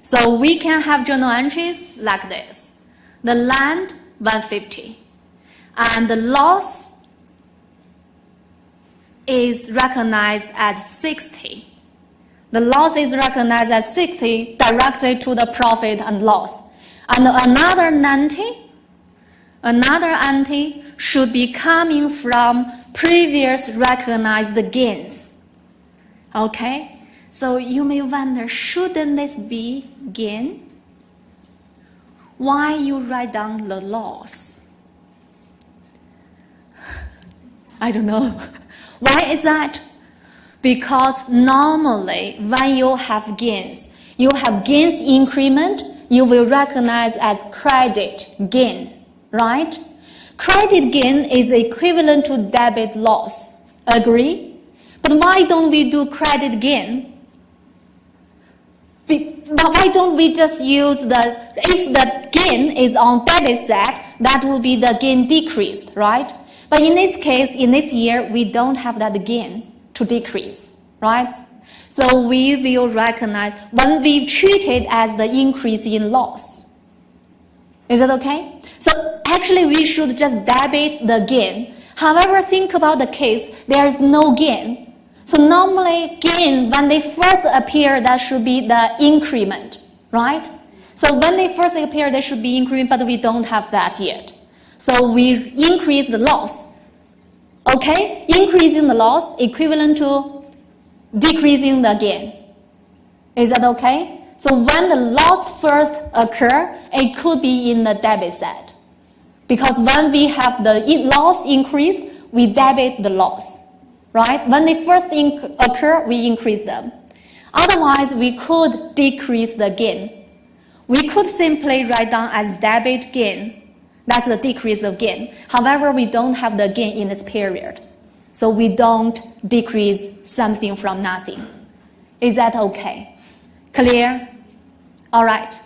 So we can have journal entries like this. The land, 150. And the loss is recognized as 60. The loss is recognized as 60 directly to the profit and loss. And another 90 should be coming from previous recognized gains. Okay? So you may wonder, shouldn't this be gain? Why you write down the loss? I don't know. Why is that? Because normally when you have gains increment, you will recognize as credit gain, right? Credit gain is equivalent to debit loss. Agree? But why don't we do credit gain? But why don't we just use if the gain is on debit side, that will be the gain decreased, right? But in this case, in this year, we don't have that gain to decrease, right? So we will recognize when we treat it as the increase in loss. Is that okay? So actually we should just debit the gain. However, think about the case, there is no gain. So normally gain, when they first appear, that should be the increment, right? So when they first appear, there should be increment, but we don't have that yet. So we increase the loss. Okay? Increasing the loss equivalent to decreasing the gain. Is that okay? So when the loss first occur, it could be in the debit side. Because when we have the loss increase, we debit the loss. Right? When they first occur, we increase them. Otherwise, we could decrease the gain. We could simply write down as debit gain. That's the decrease of gain. However, we don't have the gain in this period. So we don't decrease something from nothing. Is that okay? Clear? All right.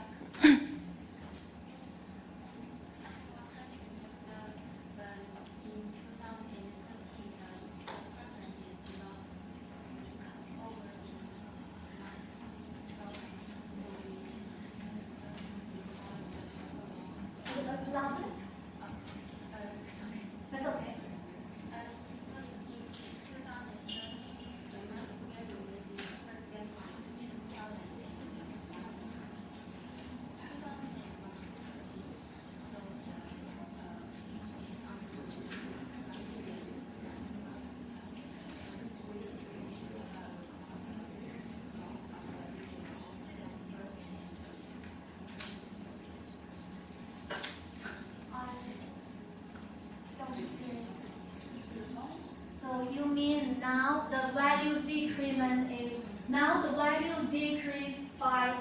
So you mean now the value decrement is, now the value decreased by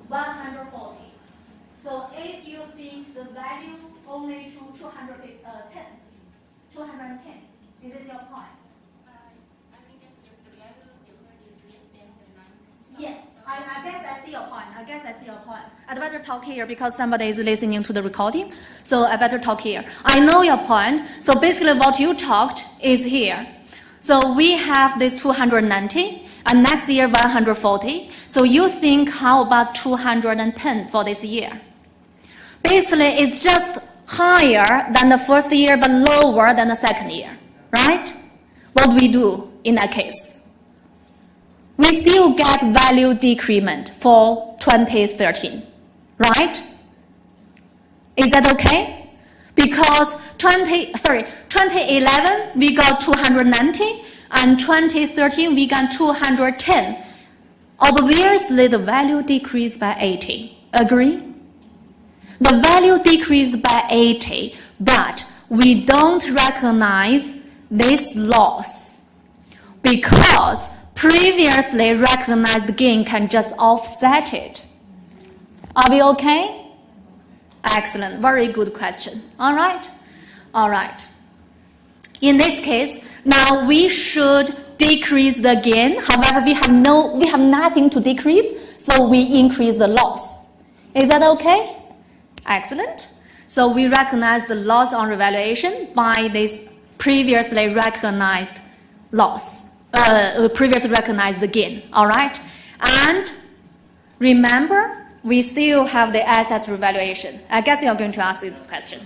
140. So if you think the value only to 210, is this your point? I think that if the value is less than the 9. Yes, I guess I see your point. I'd better talk here because somebody is listening to the recording. So I better talk here. I know your point. So basically what you talked is here. So we have this 290 and next year 140. So you think how about 210 for this year? Basically it's just higher than the first year but lower than the second year, right? What do we do in that case? We still get value decrement for 2013, right? Is that okay? Because 2011 we got 290 and 2013 we got 210. Obviously the value decreased by 80. Agree? The value decreased by 80, but we don't recognize this loss because previously recognized gain can just offset it. Are we okay? Excellent. Very good question. All right. All right. In this case, now we should decrease the gain. However, we have nothing to decrease, so we increase the loss. Is that okay? Excellent. So we recognize the loss on revaluation by this previously recognized loss. Previously recognized the gain, all right? And remember, we still have the assets revaluation. I guess you're going to ask this question.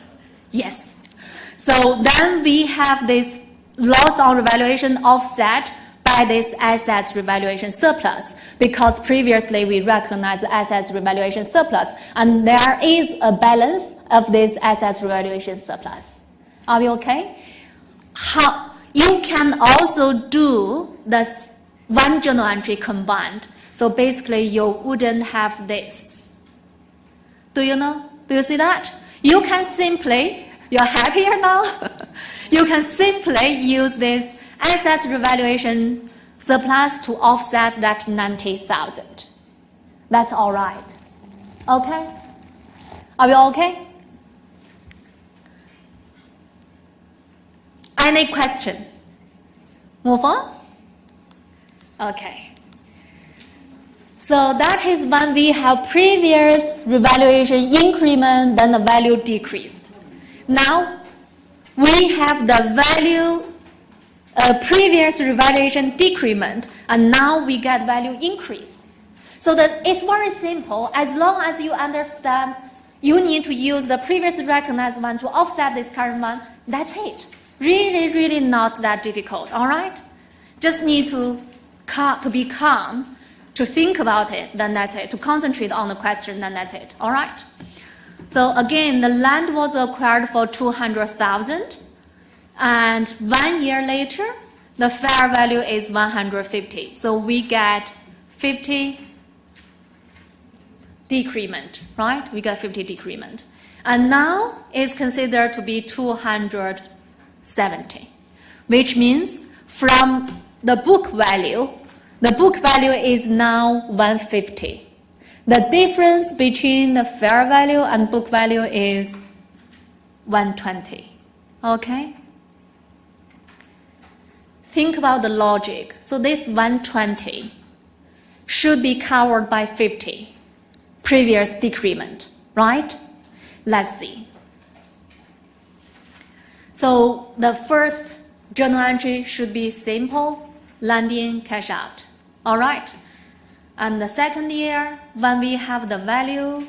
Yes. So then we have this loss on revaluation offset by this assets revaluation surplus because previously we recognized the assets revaluation surplus and there is a balance of this assets revaluation surplus. Are we okay? You can also do this one journal entry combined. So basically you wouldn't have this. Do you know? Do you see that? You can simply, you're happier now? You can simply use this assets revaluation surplus to offset that 90,000. That's all right. Okay? Are we okay? Any question? Move on? Okay. So that is when we have previous revaluation increment, then the value decreased. Now, we have the value previous revaluation decrement, and now we get value increase. So that it's very simple. As long as you understand You need to use the previously recognized one to offset this current one. That's it. Really, really not that difficult, all right? Just need to be calm, to think about it, then that's it. To concentrate on the question, then that's it, all right? So again, the land was acquired for 200,000, and 1 year later, the fair value is 150. So we get 50 decrement, right? We got 50 decrement. And now it's considered to be 270, which means from the book value is now 150. The difference between the fair value and book value is 120, okay? Think about the logic. So this 120 should be covered by 50. Previous decrement, right? Let's see. So the first journal entry should be simple, land in, cash out. All right? And the second year, when we have the value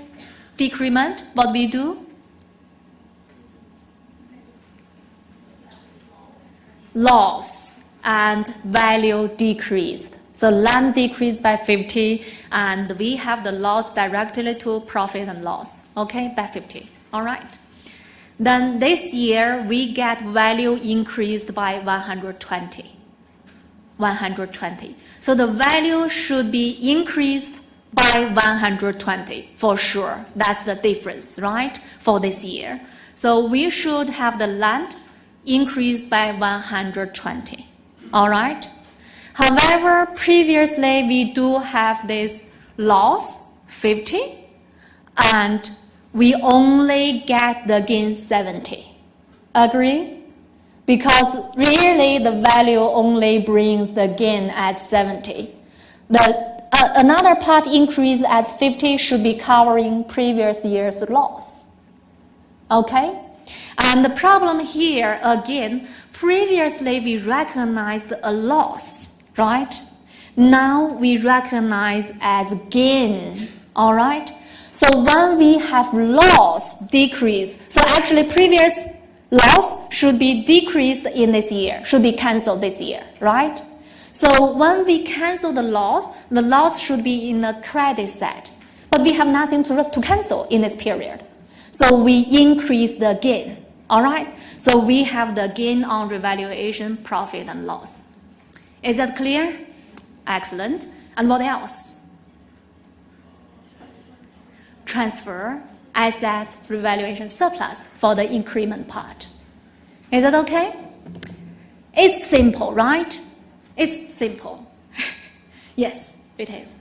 decrement, what we do? Loss and value decreased. So land decreased by 50, and we have the loss directly to profit and loss, okay, by 50, all right? Then this year, we get value increased by 120. So the value should be increased by 120, for sure. That's the difference, right, for this year. So we should have the land increased by 120, all right? However, previously we do have this loss, 50, and we only get the gain 70. Agree? Because really the value only brings the gain at 70. Another part increase as 50 should be covering previous year's loss. Okay? And the problem here, again, previously we recognized a loss. Right? Now we recognize as gain, all right? So when we have loss decrease, so actually previous loss should be decreased in this year, should be canceled this year, right? So when we cancel the loss should be in the credit side, but we have nothing to cancel in this period. So we increase the gain, all right? So we have the gain on revaluation, profit and loss. Is that clear? Excellent. And what else? Transfer assets revaluation surplus for the increment part. Is that okay? It's simple, right? It's simple. Yes, it is.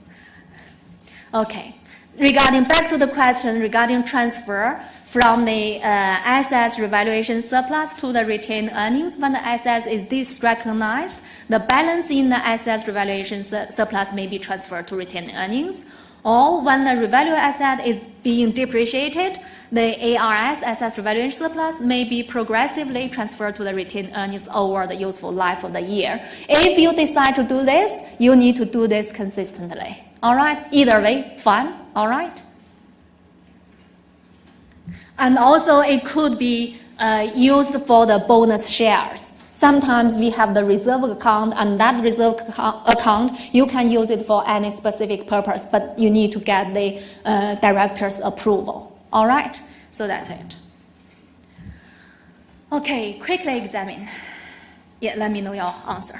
Okay. Back to the question regarding transfer from the assets revaluation surplus to the retained earnings. When the assets is disrecognized, the balance in the assets revaluation surplus may be transferred to retained earnings. Or when the revalued asset is being depreciated, the ARS, assets revaluation surplus, may be progressively transferred to the retained earnings over the useful life of the year. If you decide to do this, you need to do this consistently. All right? Either way, fine. All right? And also, it could be used for the bonus shares. Sometimes we have the reserve account, and that reserve account, you can use it for any specific purpose, but you need to get the director's approval. All right? So that's it. Okay, quickly examine. Yeah, let me know your answer.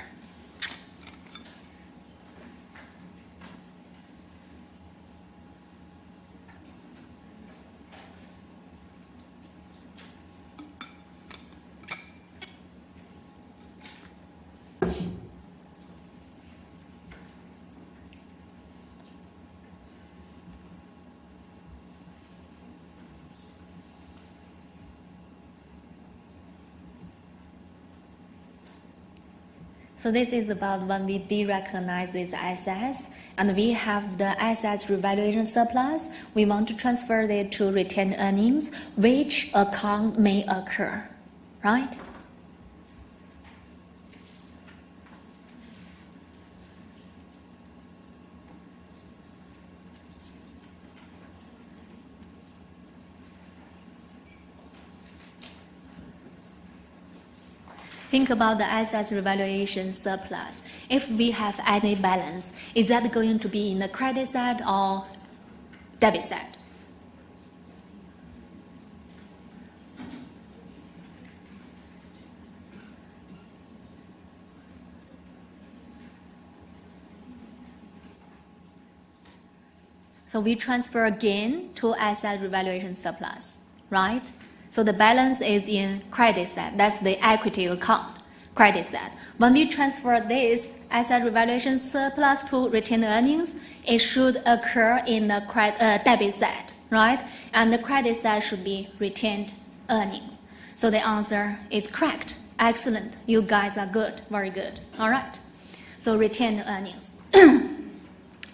So this is about when we de-recognize these assets, and we have the assets revaluation surplus. We want to transfer it to retained earnings, which account may occur, right? think about the assets revaluation surplus. If we have any balance, is that going to be in the credit side or debit side? So we transfer gain to asset revaluation surplus, right? So the balance is in credit side. That's the equity account, credit side. When we transfer this asset revaluation surplus to retained earnings, it should occur in the debit side, right? And the credit side should be retained earnings. So the answer is correct. Excellent. You guys are good. Very good. All right. So retained earnings.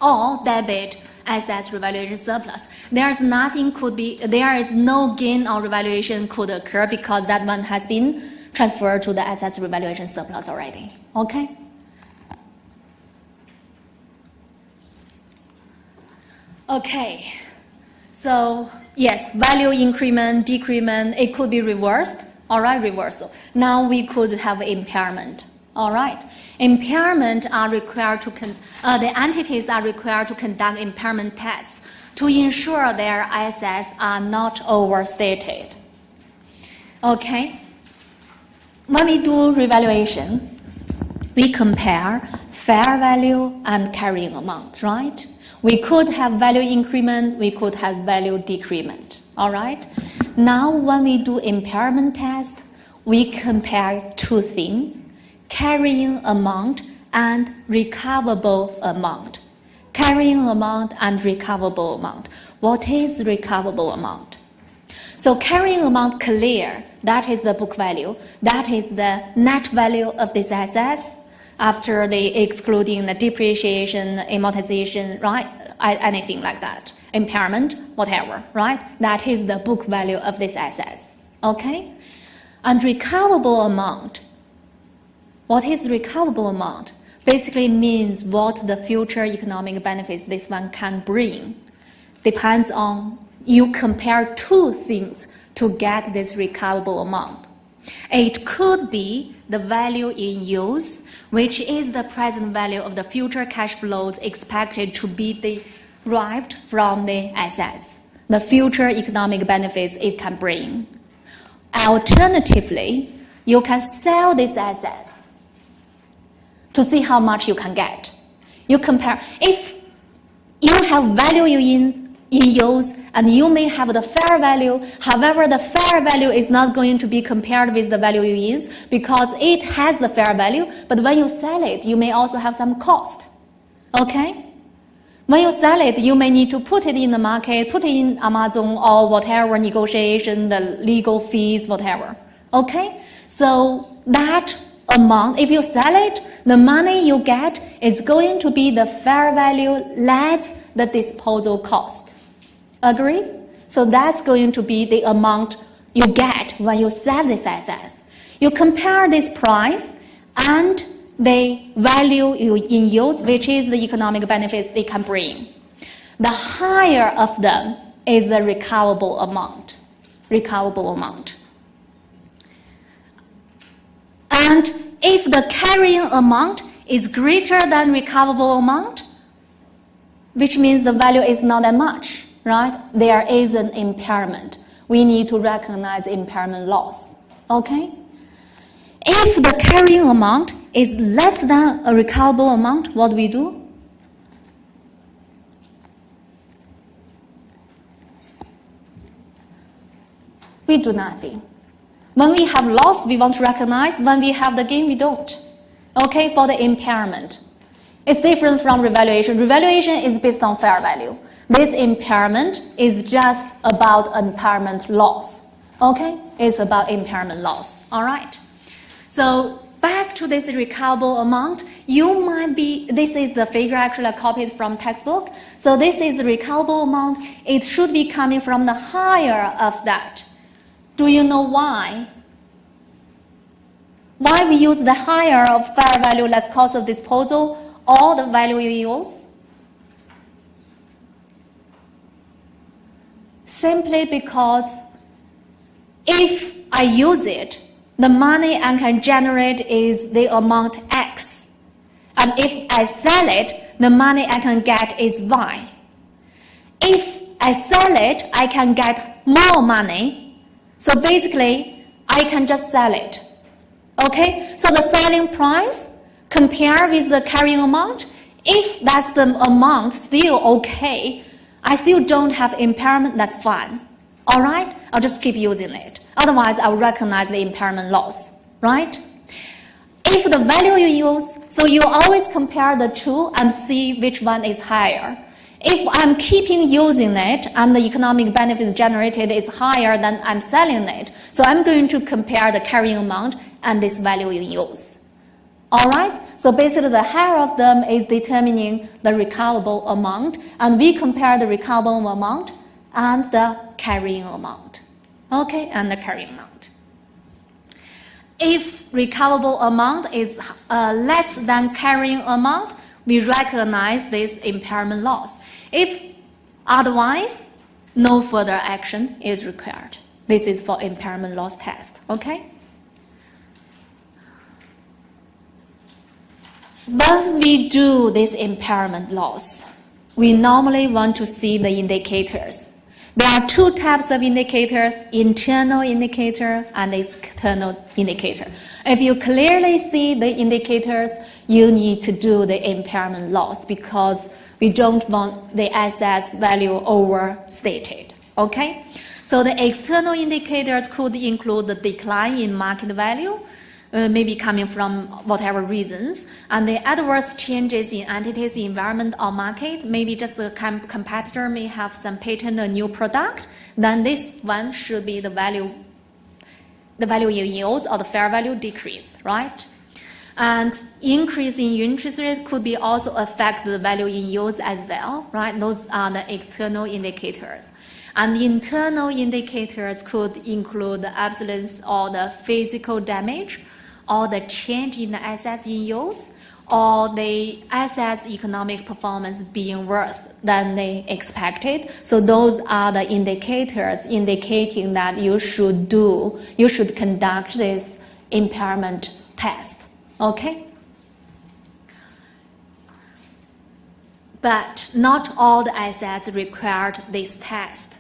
Or debit assets revaluation surplus. There is no gain or revaluation could occur because that one has been transferred to the assets revaluation surplus already. Okay? Okay. So yes, value increment, decrement, it could be reversed. All right, reversal. Now we could have impairment. All right. Impairment are required to the entities are required to conduct impairment tests to ensure their assets are not overstated. Okay? When we do revaluation, we compare fair value and carrying amount, right? We could have value increment, we could have value decrement, all right? Now when we do impairment test, we compare two things: carrying amount and recoverable amount. Carrying amount and recoverable amount. What is recoverable amount? So carrying amount clear, that is the book value. That is the net value of these assets after excluding the depreciation, amortization, right? Anything like that. Impairment, whatever, right? That is the book value of these assets. Okay? And recoverable amount. What is recoverable amount? Basically means what the future economic benefits this one can bring. Depends on you compare two things to get this recoverable amount. It could be the value in use, which is the present value of the future cash flows expected to be derived from the assets, the future economic benefits it can bring. Alternatively, you can sell these assets to see how much you can get. You compare. If you have value in use and you may have the fair value, however, the fair value is not going to be compared with the value in use because it has the fair value, but when you sell it, you may also have some cost. Okay? When you sell it, you may need to put it in the market, put it in Amazon or whatever, negotiation, the legal fees, whatever. Okay? So that amount, if you sell it, the money you get is going to be the fair value less the disposal cost. Agree? So that's going to be the amount you get when you sell these assets. You compare this price and the value in use, which is the economic benefits they can bring. The higher of them is the recoverable amount. Recoverable amount. And if the carrying amount is greater than recoverable amount, which means the value is not that much, right? There is an impairment. We need to recognize impairment loss, okay? If the carrying amount is less than a recoverable amount, what do we do? We do nothing. When we have loss, we want to recognize. When we have the gain, we don't. Okay, for the impairment. It's different from revaluation. Revaluation is based on fair value. This impairment is just about impairment loss. Okay, it's about impairment loss. All right. So back to this recoverable amount, this is the figure actually I copied from textbook. So this is the recoverable amount. It should be coming from the higher of that. Do you know why? Why we use the higher of fair value less cost of disposal or the value you use? Simply because if I use it, the money I can generate is the amount X. And if I sell it, the money I can get is Y. If I sell it, I can get more money. So basically, I can just sell it. Okay? So the selling price compare with the carrying amount. If that's the amount still okay, I still don't have impairment, that's fine. All right? I'll just keep using it. Otherwise, I'll recognize the impairment loss, right? If the value you use, so you always compare the two and see which one is higher. If I'm keeping using it and the economic benefits generated is higher than I'm selling it, so I'm going to compare the carrying amount and this value you use. All right? So basically the higher of them is determining the recoverable amount, and we compare the recoverable amount and the carrying amount. Okay, and the carrying amount. If recoverable amount is less than carrying amount, we recognize this impairment loss. If otherwise, no further action is required. This is for impairment loss test, okay? When we do this impairment loss, we normally want to see the indicators. There are two types of indicators, internal indicator and external indicator. If you clearly see the indicators, you need to do the impairment loss because we don't want the assets value overstated, okay? So the external indicators could include the decline in market value, maybe coming from whatever reasons, and the adverse changes in entities, environment, or market. Maybe just the competitor may have some patent or new product. Then this one should be the value in yields or the fair value decreased, right? And increase in interest rate could be also affect the value in yields as well, right? Those are the external indicators. And the internal indicators could include the absence or the physical damage, or the change in the assets in yields, or the assets economic performance being worse than they expected. So those are the indicators indicating that you should conduct this impairment test, okay? But not all the assets required this test.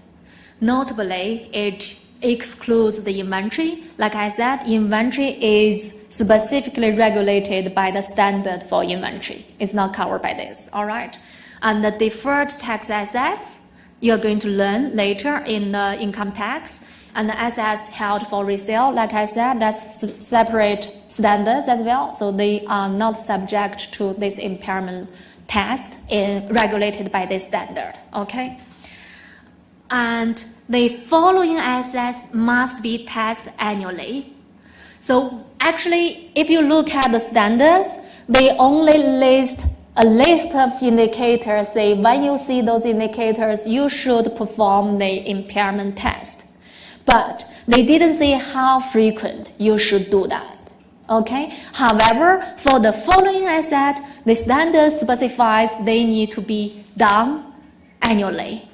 Notably, it excludes the inventory. Like I said, inventory is specifically regulated by the standard for inventory. It's not covered by this, all right? And the deferred tax assets, you're going to learn later in the income tax. And the assets held for resale, like I said, that's separate standards as well. So they are not subject to this impairment test regulated by this standard, okay? And the following assets must be tested annually. So actually, if you look at the standards, they only list a list of indicators, say when you see those indicators, you should perform the impairment test. But they didn't say how frequent you should do that. Okay? However, for the following asset, the standard specifies they need to be done annually.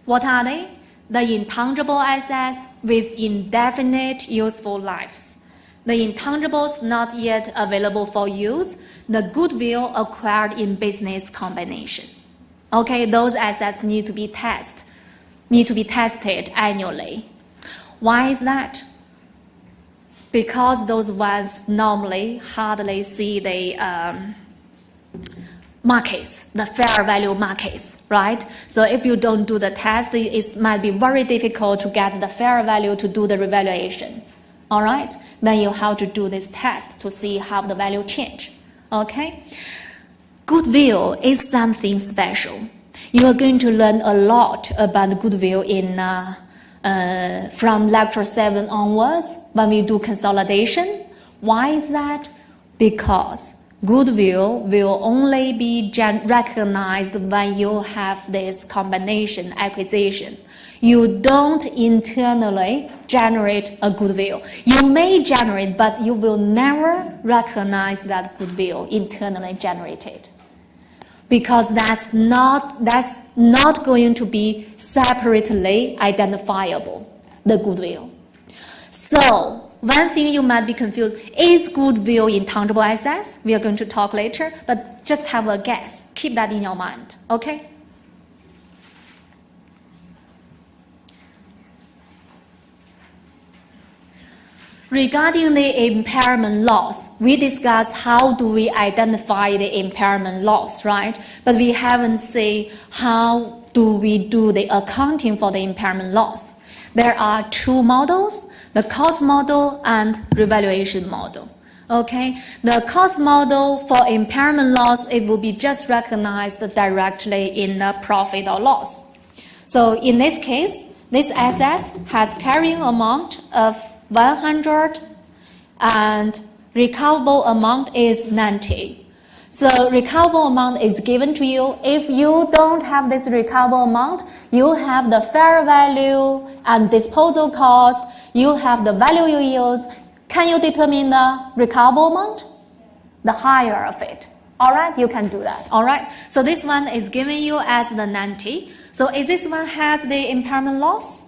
What are they? The intangible assets with indefinite useful lives. The intangibles not yet available for use. The goodwill acquired in business combination. Okay, those assets need to be tested annually. Why is that? Because those ones normally hardly see the markets, the fair value markets, right? So if you don't do the test, it might be very difficult to get the fair value to do the revaluation, all right? Then you have to do this test to see how the value change, okay? Goodwill is something special. You are going to learn a lot about goodwill in from lecture 7 onwards when we do consolidation. Why is that? Because goodwill will only be recognized when you have this combination acquisition. You don't internally generate a goodwill. You may generate, but you will never recognize that goodwill internally generated. Because that's not going to be separately identifiable, the goodwill. So one thing you might be confused, is goodwill intangible assets? We are going to talk later, but just have a guess. Keep that in your mind, okay? Regarding the impairment loss, we discussed how do we identify the impairment loss, right? But we haven't said how do we do the accounting for the impairment loss. There are two models, the cost model and revaluation model. Okay, the cost model for impairment loss, it will be just recognized directly in the profit or loss. So in this case, this asset has carrying amount of 100 and recoverable amount is 90. So recoverable amount is given to you. If you don't have this recoverable amount, you have the fair value and disposal cost, you have the value you use. Can you determine the recoverable amount? The higher of it. All right, you can do that. All right, so this one is given you as the 90. So is this one has the impairment loss?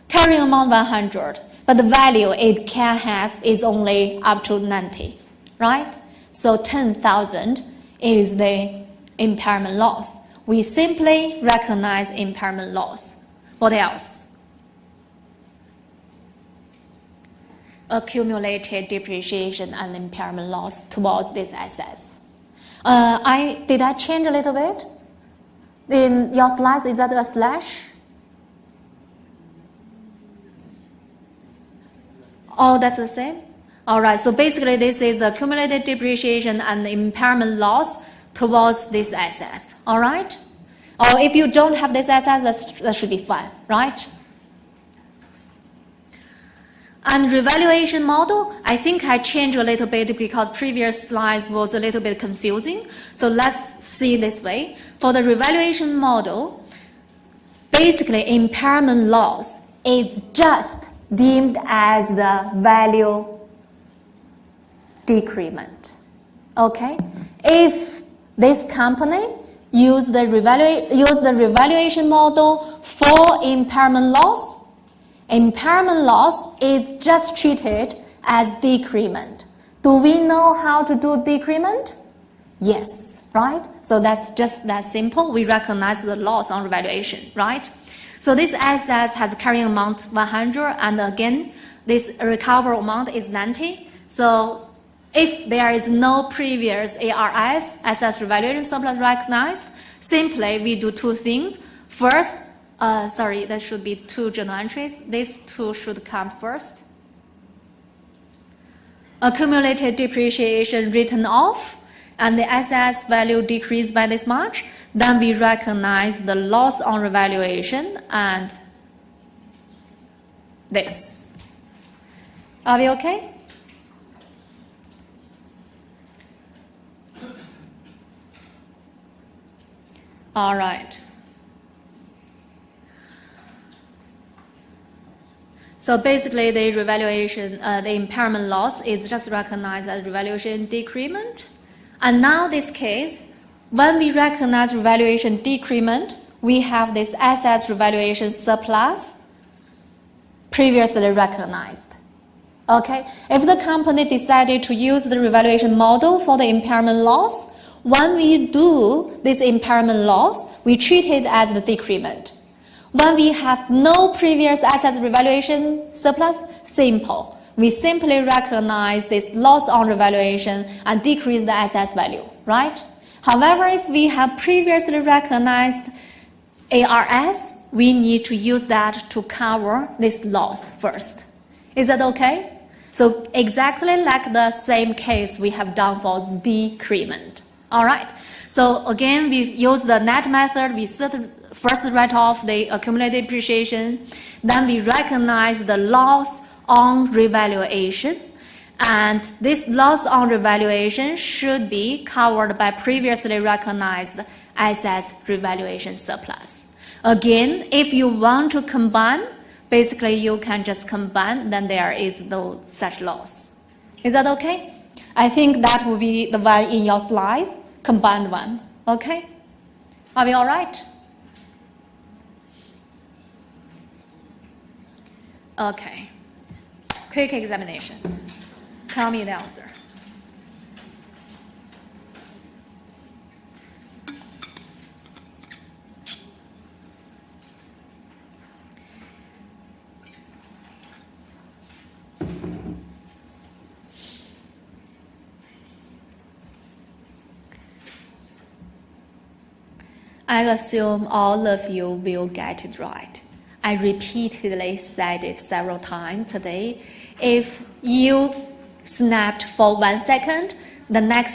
Carrying amount 100, but the value it can have is only up to 90, right? So 10,000 is the impairment loss. We simply recognize impairment loss. What else? Accumulated depreciation and impairment loss towards these assets. Did I change a little bit? In your slides, is that a slash? Oh, that's the same? All right, so basically this is the accumulated depreciation and impairment loss towards these assets, all right? Or if you don't have this assets, that should be fine, right? And revaluation model, I think I changed a little bit because previous slides was a little bit confusing. So let's see this way. For the revaluation model, basically impairment loss is just deemed as the value decrement. Okay? If this company use the revaluation model for impairment loss is just treated as decrement. Do we know how to do decrement? Yes, right? So that's just that simple. We recognize the loss on revaluation, right? So this asset has carrying amount 100, and again, this recoverable amount is 90. So if there is no previous ARS, assets revaluation surplus recognized, simply we do two things. First, there should be two journal entries. These two should come first. Accumulated depreciation written off, and the assets value decreased by this much. Then we recognize the loss on revaluation and this. Are we okay? All right. So basically the revaluation, the impairment loss is just recognized as revaluation decrement. And now this case, when we recognize revaluation decrement, we have this assets revaluation surplus previously recognized. Okay? If the company decided to use the revaluation model for the impairment loss, when we do this impairment loss, we treat it as the decrement. When we have no previous assets revaluation surplus, simple. We simply recognize this loss on revaluation and decrease the assets value, right? However, if we have previously recognized ARS, we need to use that to cover this loss first. Is that okay? So exactly like the same case we have done for decrement. All right. So again, we use the net method. We first write off the accumulated depreciation. Then we recognize the loss on revaluation. And this loss on revaluation should be covered by previously recognized assets revaluation surplus. Again, if you want to combine, basically you can just combine, then there is no such loss. Is that okay? I think that will be the one in your slides, combined one. Okay? Are we all right? Okay. Quick examination. Tell me the answer. I assume all of you will get it right. I repeatedly said it several times today. If you snapped for 1 second, the next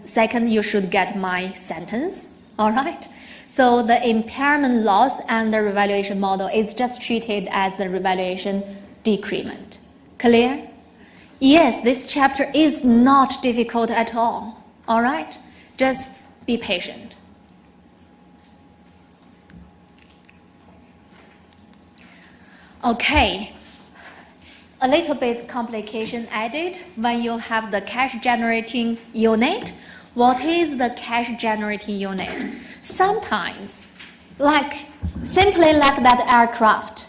second you should get my sentence, all right? So the impairment loss and the revaluation model is just treated as the revaluation decrement. Clear? Yes, this chapter is not difficult at all right? Just be patient. Okay, a little bit complication added when you have the cash generating unit. What is the cash generating unit? Sometimes, simply like that aircraft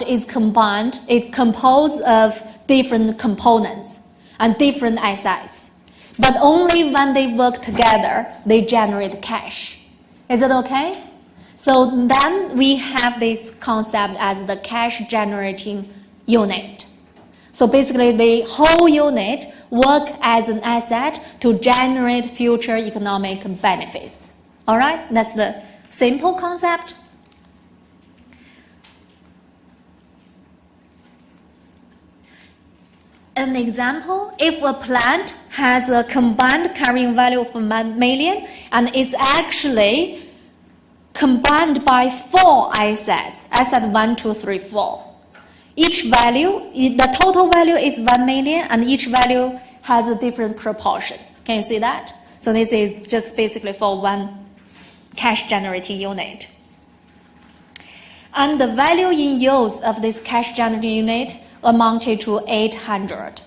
is combined, it composed of different components and different assets. But only when they work together, they generate cash. Is it okay? So then we have this concept as the cash generating unit. So basically the whole unit work as an asset to generate future economic benefits. All right, that's the simple concept. An example, if a plant has a combined carrying value of 1 million and is actually combined by 4 assets, asset 1, 2, 3, 4. Each value, the total value is 1 million and each value has a different proportion. Can you see that? So this is just basically for one cash generating unit. And the value in use of this cash generating unit amounted to 800.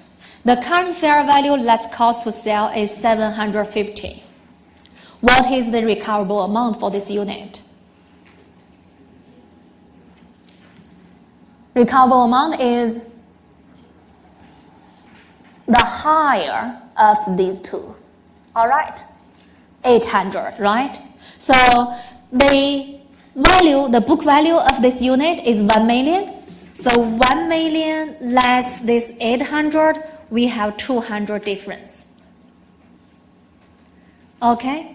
The current fair value less cost to sell is 750. What is the recoverable amount for this unit? Recoverable amount is the higher of these two. All right? 800, right? So the value, the book value of this unit is 1 million. So 1 million less this 800, we have 200 difference. Okay?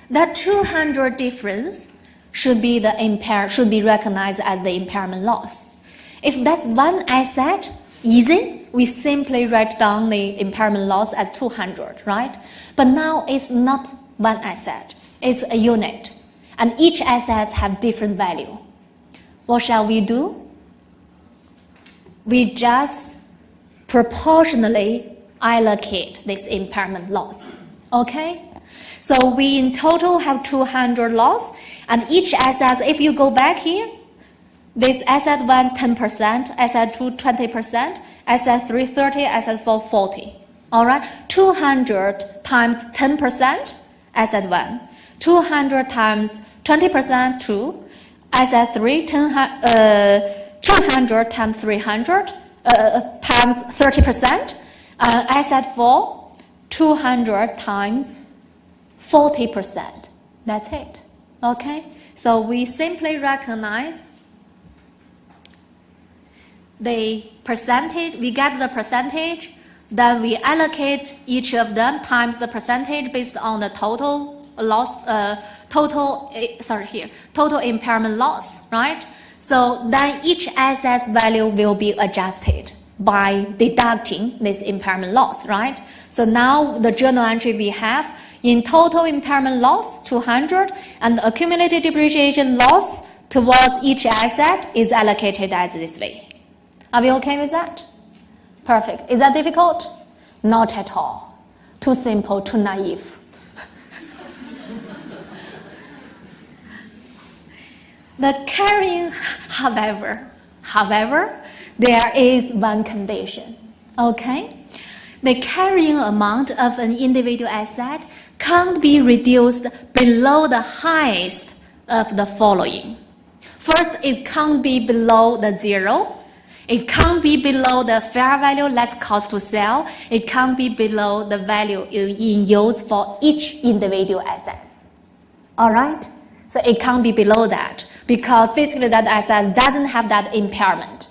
That 200 difference should be recognized as the impairment loss. If that's one asset, easy, we simply write down the impairment loss as 200, right? But now it's not one asset, it's a unit. And each asset have different value. What shall we do? We just proportionally allocate this impairment loss. Okay? So we in total have 200 loss, and each asset, if you go back here, this asset 1, 10%, asset 2, 20%, asset 3, 30, asset 4, 40. All right? 200 times 10%, asset 1. 200 times 20%, 2. Asset 3, 200 times 300, times 30%. Asset 4, 200 times 40%. That's it. Okay? So we simply recognize the percentage, we get the percentage, then we allocate each of them times the percentage based on the total loss, total impairment loss, right? So then each asset's value will be adjusted by deducting this impairment loss, right? So now the journal entry we have, in total impairment loss, 200, and the accumulated depreciation loss towards each asset is allocated as this way. Are we okay with that? Perfect. Is that difficult? Not at all. Too simple, too naive. The carrying, however, there is one condition, okay? The carrying amount of an individual asset can't be reduced below the highest of the following. First, it can't be below the 0. It can't be below the fair value less cost to sell. It can't be below the value in use for each individual assets. All right? So it can't be below that because basically that asset doesn't have that impairment.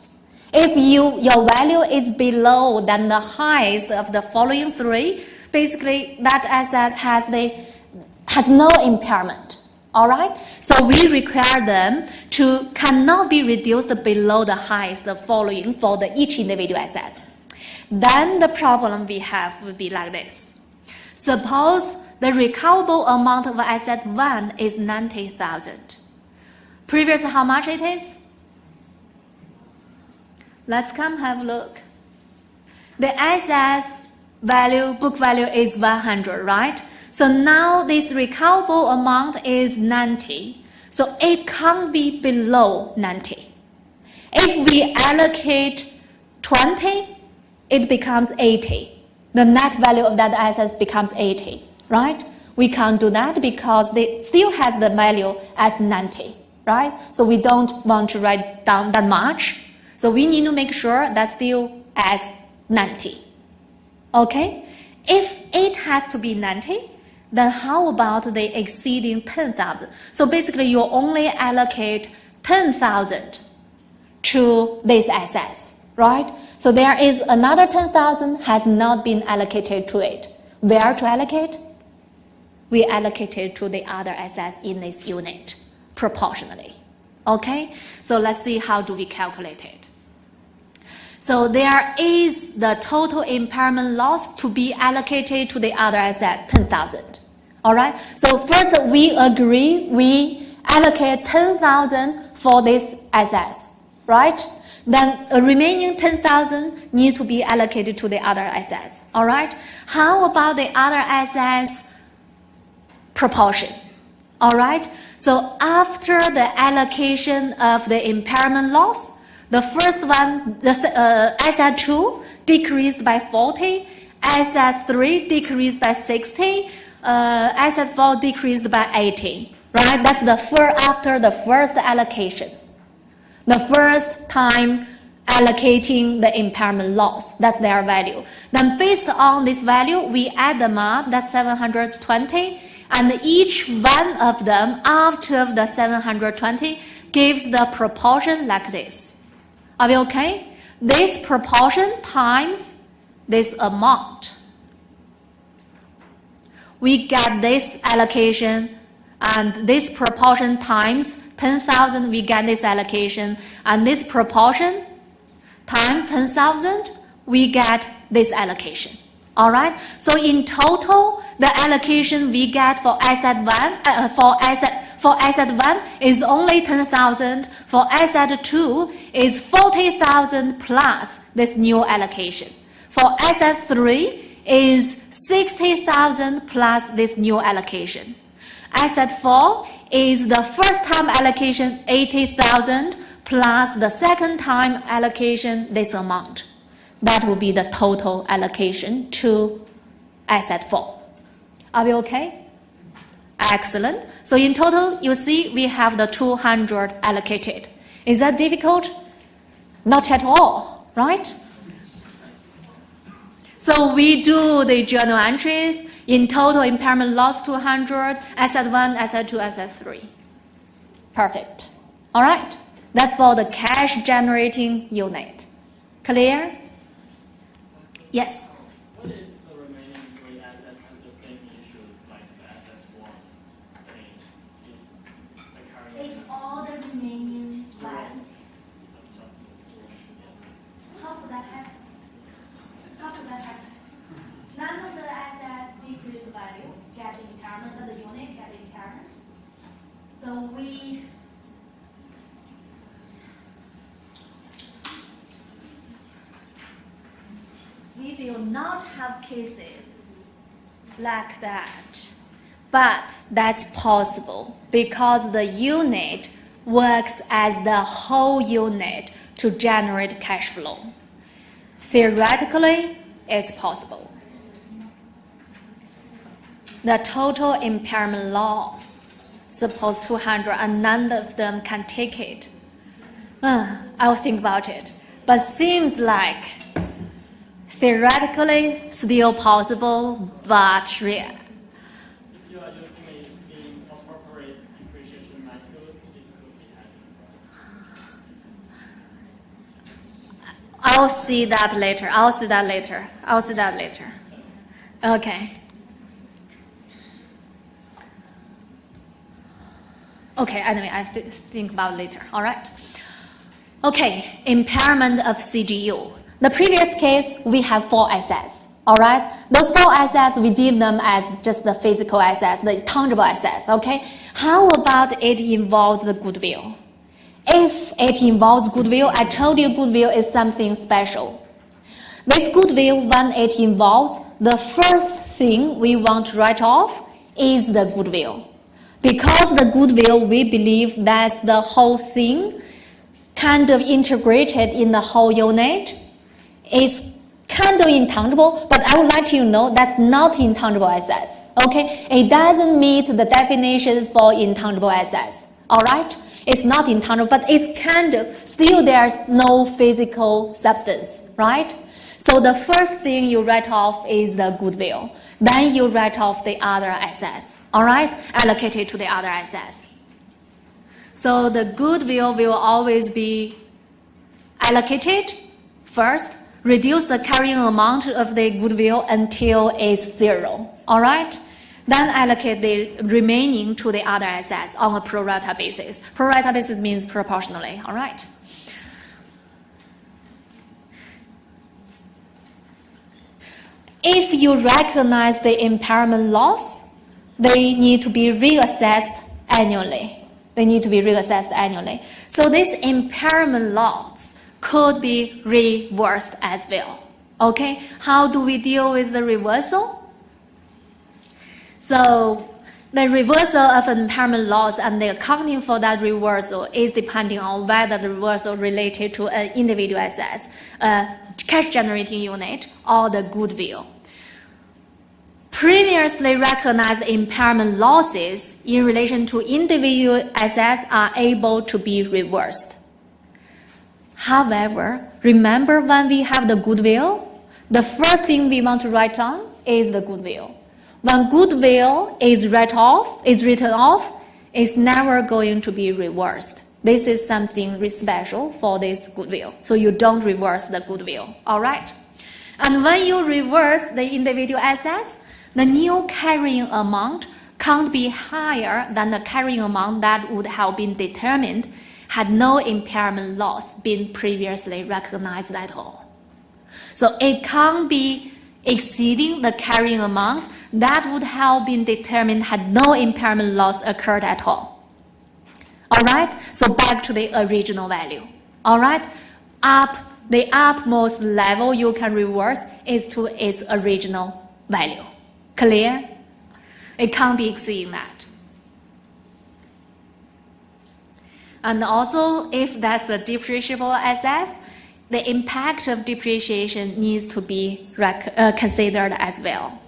If your value is below than the highest of the following three, basically that asset has no impairment. All right? So we require them to cannot be reduced below the highest following for each individual asset. Then the problem we have would be like this. Suppose the recoverable amount of asset 1 is 90,000. Previous, how much it is? Let's come have a look. The asset's value, book value is 100, right? So now this recoverable amount is 90. So it can't be below 90. If we allocate 20, it becomes 80. The net value of that asset becomes 80, right? We can't do that because they still have the value as 90, right? So we don't want to write down that much. So we need to make sure that's still as 90. Okay? If it has to be 90, then how about the exceeding 10,000? So basically you only allocate 10,000 to these assets, right? So there is another 10,000 has not been allocated to it. Where to allocate? We allocate it to the other assets in this unit proportionally. Okay? So let's see how do we calculate it. So there is the total impairment loss to be allocated to the other asset, 10,000. All right? So first we agree we allocate 10,000 for these assets, right? Then the remaining 10,000 need to be allocated to the other assets. All right? How about the other assets proportion? All right? So after the allocation of the impairment loss, the first one, the asset 2 decreased by 40, asset 3 decreased by 60, asset 4 decreased by 80. Right? That's after the first allocation. The first time allocating the impairment loss, that's their value. Then based on this value, we add them up, that's 720, and each one of them after the 720 gives the proportion like this. Are we okay? This proportion times this amount. We get this allocation, and this proportion times 10,000, we get this allocation, and this proportion times 10,000, we get this allocation. All right? So in total, the allocation we get for asset 1, for asset 1 is only 10,000. For asset 2 is 40,000 plus this new allocation. For asset 3 is 60,000 plus this new allocation. Asset 4 is the first time allocation 80,000 plus the second time allocation this amount. That will be the total allocation to asset 4. Are we okay? Excellent. So in total, you see we have the 200 allocated. Is that difficult? Not at all, right? So we do the journal entries. In total, impairment loss 200, asset 1, asset 2, asset 3. Perfect. All right. That's for the cash generating unit. Clear? Yes. What if the remaining 3 assets have the same issues like the asset 4? If all the remaining ones, how could that happen? How could that happen? None of the assets decrease the value, get impairment, of the unit get impairment. So we will not have cases like that. But that's possible because the unit works as the whole unit to generate cash flow. Theoretically, it's possible. The total impairment loss suppose 200 and none of them can take it. I'll think about it. But seems like theoretically still possible, but real. If you are using the appropriate depreciation method, it could be happening. I'll see that later. Okay. Okay, anyway, I think about later, all right? Okay, impairment of CGU. The previous case, we have 4 assets, all right? Those 4 assets, we deem them as just the physical assets, the tangible assets, okay? How about it involves the goodwill? If it involves goodwill, I told you goodwill is something special. This goodwill, when it involves, the first thing we want to write off is the goodwill. Because the goodwill, we believe that's the whole thing kind of integrated in the whole unit. It's kind of intangible, but I would like you to know that's not intangible assets. Okay? It doesn't meet the definition for intangible assets. All right? It's not intangible, but it's kind of, still there's no physical substance, right? So the first thing you write off is the goodwill. Then you write off the other assets, all right? Allocated to the other assets. So the goodwill will always be allocated first, reduce the carrying amount of the goodwill until it's 0, all right? Then allocate the remaining to the other assets on a pro rata basis. Pro rata basis means proportionally, all right? If you recognize the impairment loss, they need to be reassessed annually. So this impairment loss could be reversed as well. Okay? How do we deal with the reversal? So the reversal of impairment loss and the accounting for that reversal is depending on whether the reversal related to an individual asset, a cash generating unit, or the goodwill. Previously recognized impairment losses in relation to individual assets are able to be reversed. However, remember when we have the goodwill, the first thing we want to write down is the goodwill. When goodwill is written off, it's never going to be reversed. This is something special for this goodwill. So you don't reverse the goodwill, all right? And when you reverse the individual assets, the new carrying amount can't be higher than the carrying amount that would have been determined had no impairment loss been previously recognized at all. So it can't be exceeding the carrying amount that would have been determined had no impairment loss occurred at all. All right? So back to the original value. All right? The upmost level you can reverse is to its original value. Clear? It can't be exceeding that. And also, if that's a depreciable asset, the impact of depreciation needs to be considered as well.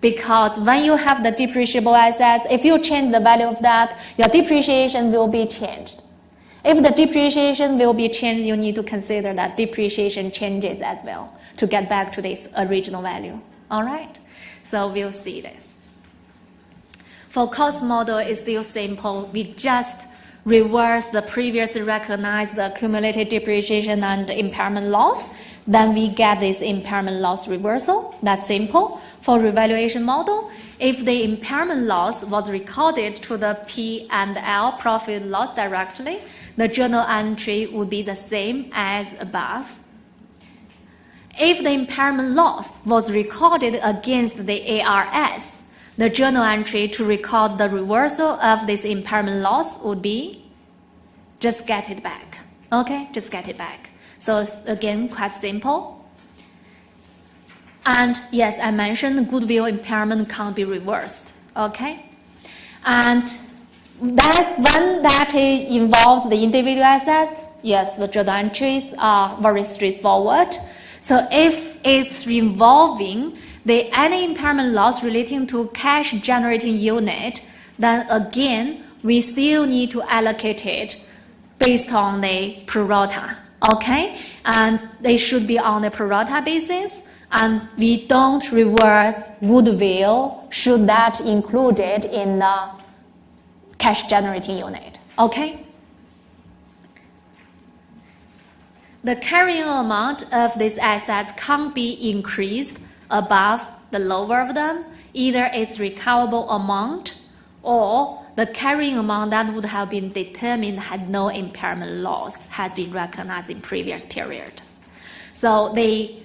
Because when you have the depreciable assets, if you change the value of that, your depreciation will be changed. If the depreciation will be changed, you need to consider that depreciation changes as well to get back to this original value. All right? So we'll see this. For cost model, it's still simple. We just reverse the previously recognized accumulated depreciation and impairment loss. Then we get this impairment loss reversal. That's simple. For revaluation model, if the impairment loss was recorded to the P&L profit loss directly, the journal entry would be the same as above. If the impairment loss was recorded against the ARS, the journal entry to record the reversal of this impairment loss would be just get it back. Okay, just get it back. So again, quite simple. And yes, I mentioned goodwill impairment can't be reversed. Okay, and that's when that involves the individual assets. Yes, the journal entries are very straightforward. So if it's involving any impairment loss relating to cash generating unit, then again, we still need to allocate it based on the pro rata, okay? And they should be on the pro rata basis, and we don't reverse goodwill should that included in the cash generating unit, okay? The carrying amount of these assets can't be increased above the lower of them. Either its recoverable amount or the carrying amount that would have been determined had no impairment loss has been recognized in previous period. So the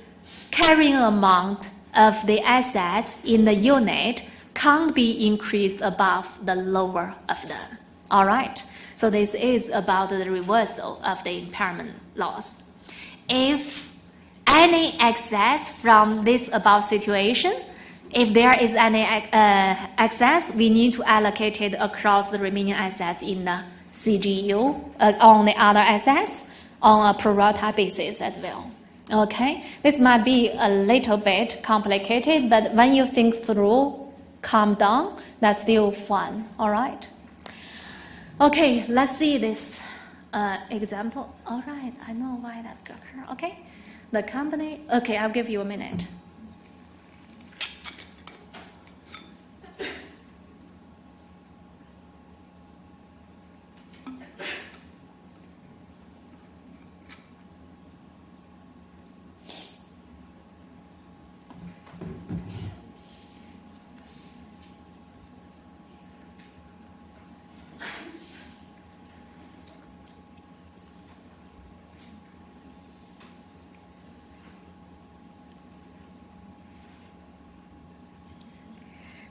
carrying amount of the assets in the unit can't be increased above the lower of them. All right? So this is about the reversal of the impairment loss. If any excess from this above situation, if there is any excess, we need to allocate it across the remaining assets in the CGU on the other assets on a pro rata basis as well. Okay, this might be a little bit complicated, but when you think through, calm down, that's still fun. All right. Okay, let's see this example. All right, I know why that occurred. Okay, the company. Okay, I'll give you a minute.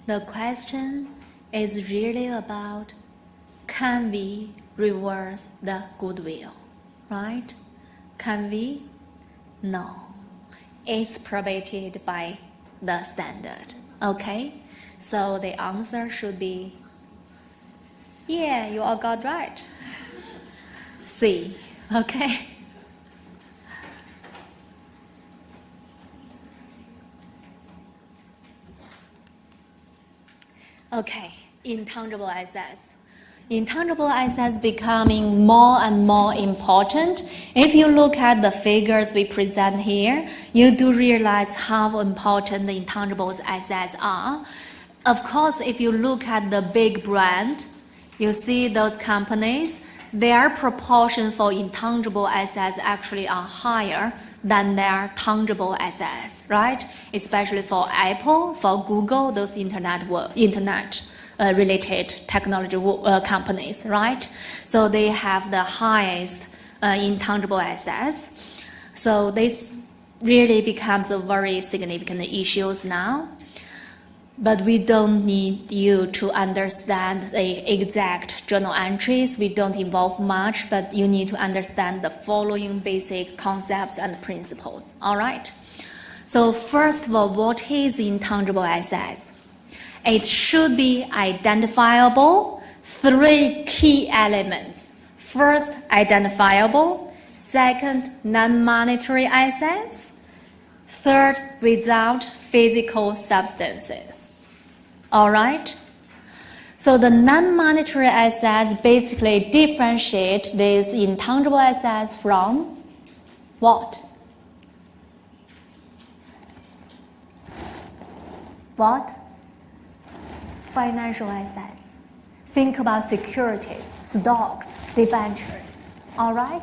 The question is really about, can we reverse the goodwill, right? Can we? No. It's probated by the standard, okay? So the answer should be, yeah, you all got right. C, okay? Okay, intangible assets. Intangible assets becoming more and more important. If you look at the figures we present here, you do realize how important the intangible assets are. Of course, if you look at the big brand, you see those companies, their proportion for intangible assets actually are higher than their tangible assets, right? Especially for Apple, for Google, those internet related technology companies, right? So they have the highest intangible assets. So this really becomes a very significant issue now. But we don't need you to understand the exact journal entries. We don't involve much, but you need to understand the following basic concepts and principles. All right? So first of all, what is intangible assets? It should be identifiable. 3 key elements. First, identifiable. Second, non-monetary assets. Third, without physical substances. All right? So the non-monetary assets basically differentiate these intangible assets from what? What? Financial assets. Think about securities, stocks, debentures. All right?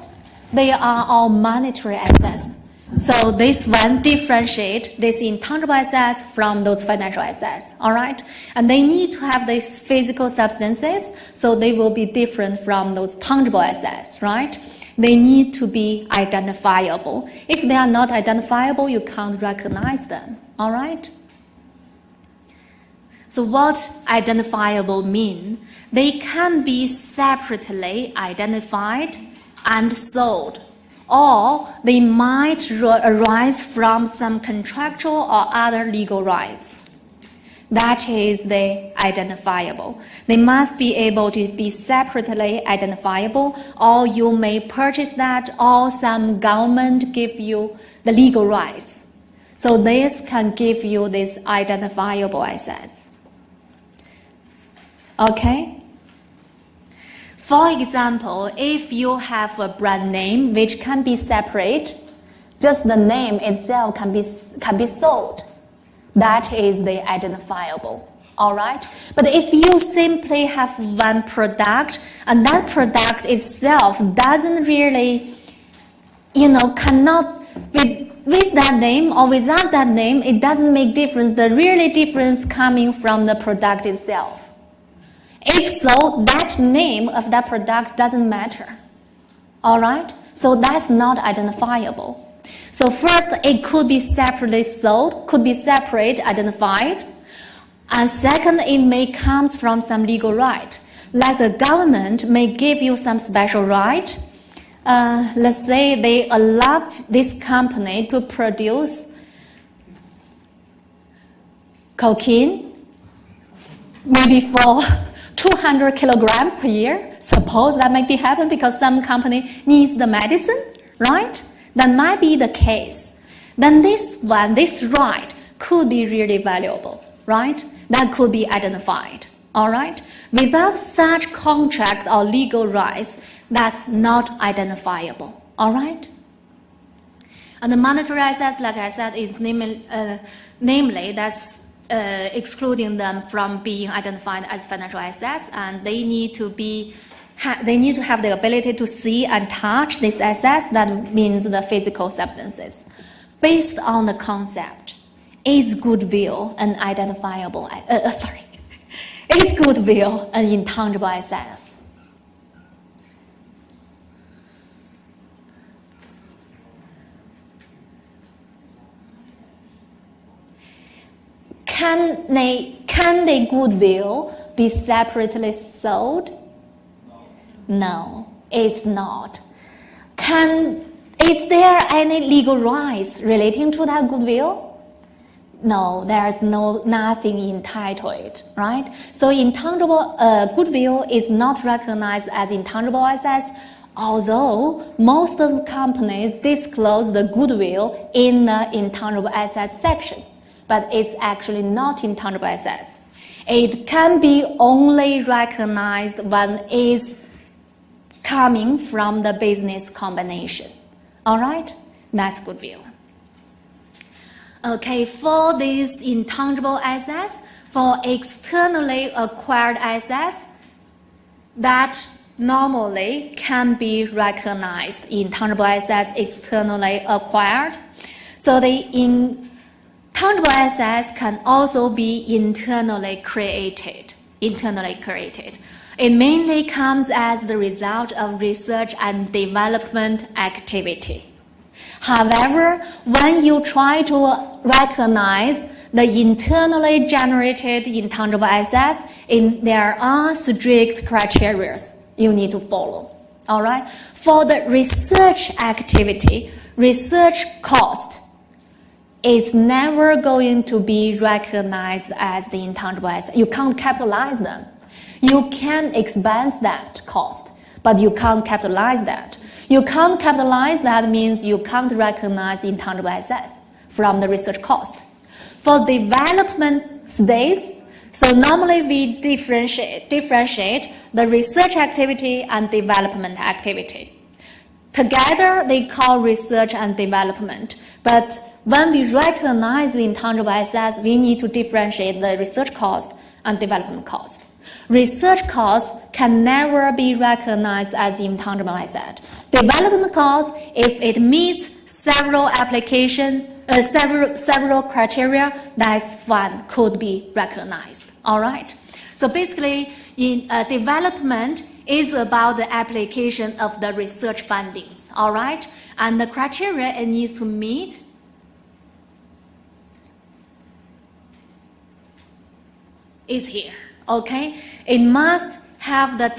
They are all monetary assets. So this one differentiate these intangible assets from those financial assets, all right? And they need to have these physical substances, so they will be different from those tangible assets, right? They need to be identifiable. If they are not identifiable, you can't recognize them, all right? So what identifiable mean? They can be separately identified and sold, or they might arise from some contractual or other legal rights. That is the identifiable. They must be able to be separately identifiable, or you may purchase that, or some government give you the legal rights. So this can give you this identifiable assets. Okay? For example, if you have a brand name which can be separate, just the name itself can be sold. That is the identifiable. All right? But if you simply have one product and that product itself doesn't really, cannot, with that name or without that name, it doesn't make difference. The really difference coming from the product itself. If so, that name of that product doesn't matter. All right? So that's not identifiable. So first, it could be separately sold, could be separate, identified. And second, it may come from some legal right. Like the government may give you some special right. Let's say they allow this company to produce cocaine, maybe for 200 kilograms per year. Suppose that might be happen because some company needs the medicine, right? That might be the case. Then this right could be really valuable, right? That could be identified, all right? Without such contract or legal rights, that's not identifiable, all right? And the monetary assets, like I said, is namely that's excluding them from being identified as financial assets, and they need to have the ability to see and touch these assets. That means the physical substances. Based on the concept, is goodwill an identifiable? Is goodwill an intangible assets? Can the goodwill be separately sold? No, it's not. Is there any legal rights relating to that goodwill? No, there's nothing entitled, right? So intangible goodwill is not recognized as intangible assets, although most of the companies disclose the goodwill in the intangible assets section. But it's actually not intangible assets. It can be only recognized when it's coming from the business combination. All right? That's goodwill. Okay, for these intangible assets, for externally acquired assets, that normally can be recognized. Intangible assets externally acquired. So the intangible assets can also be internally created. It mainly comes as the result of research and development activity. However, when you try to recognize the internally generated intangible assets, there are strict criteria you need to follow. All right? For the research activity, research cost is never going to be recognized as the intangible asset. You can't capitalize them. You can expense that cost, but you can't capitalize that. You can't capitalize that means you can't recognize intangible assets from the research cost. For development stage, so normally we differentiate the research activity and development activity. Together they call research and development, but when we recognize the intangible assets, we need to differentiate the research cost and development cost. Research cost can never be recognized as intangible asset. Development cost, if it meets several several criteria, that's fine, could be recognized. All right. So basically, in development is about the application of the research findings. All right, and the criteria it needs to meet. Is here, okay? It must have the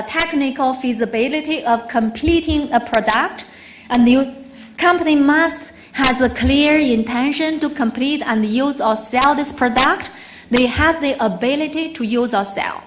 technical feasibility of completing a product, and the company must has a clear intention to complete and use or sell this product. They has the ability to use or sell.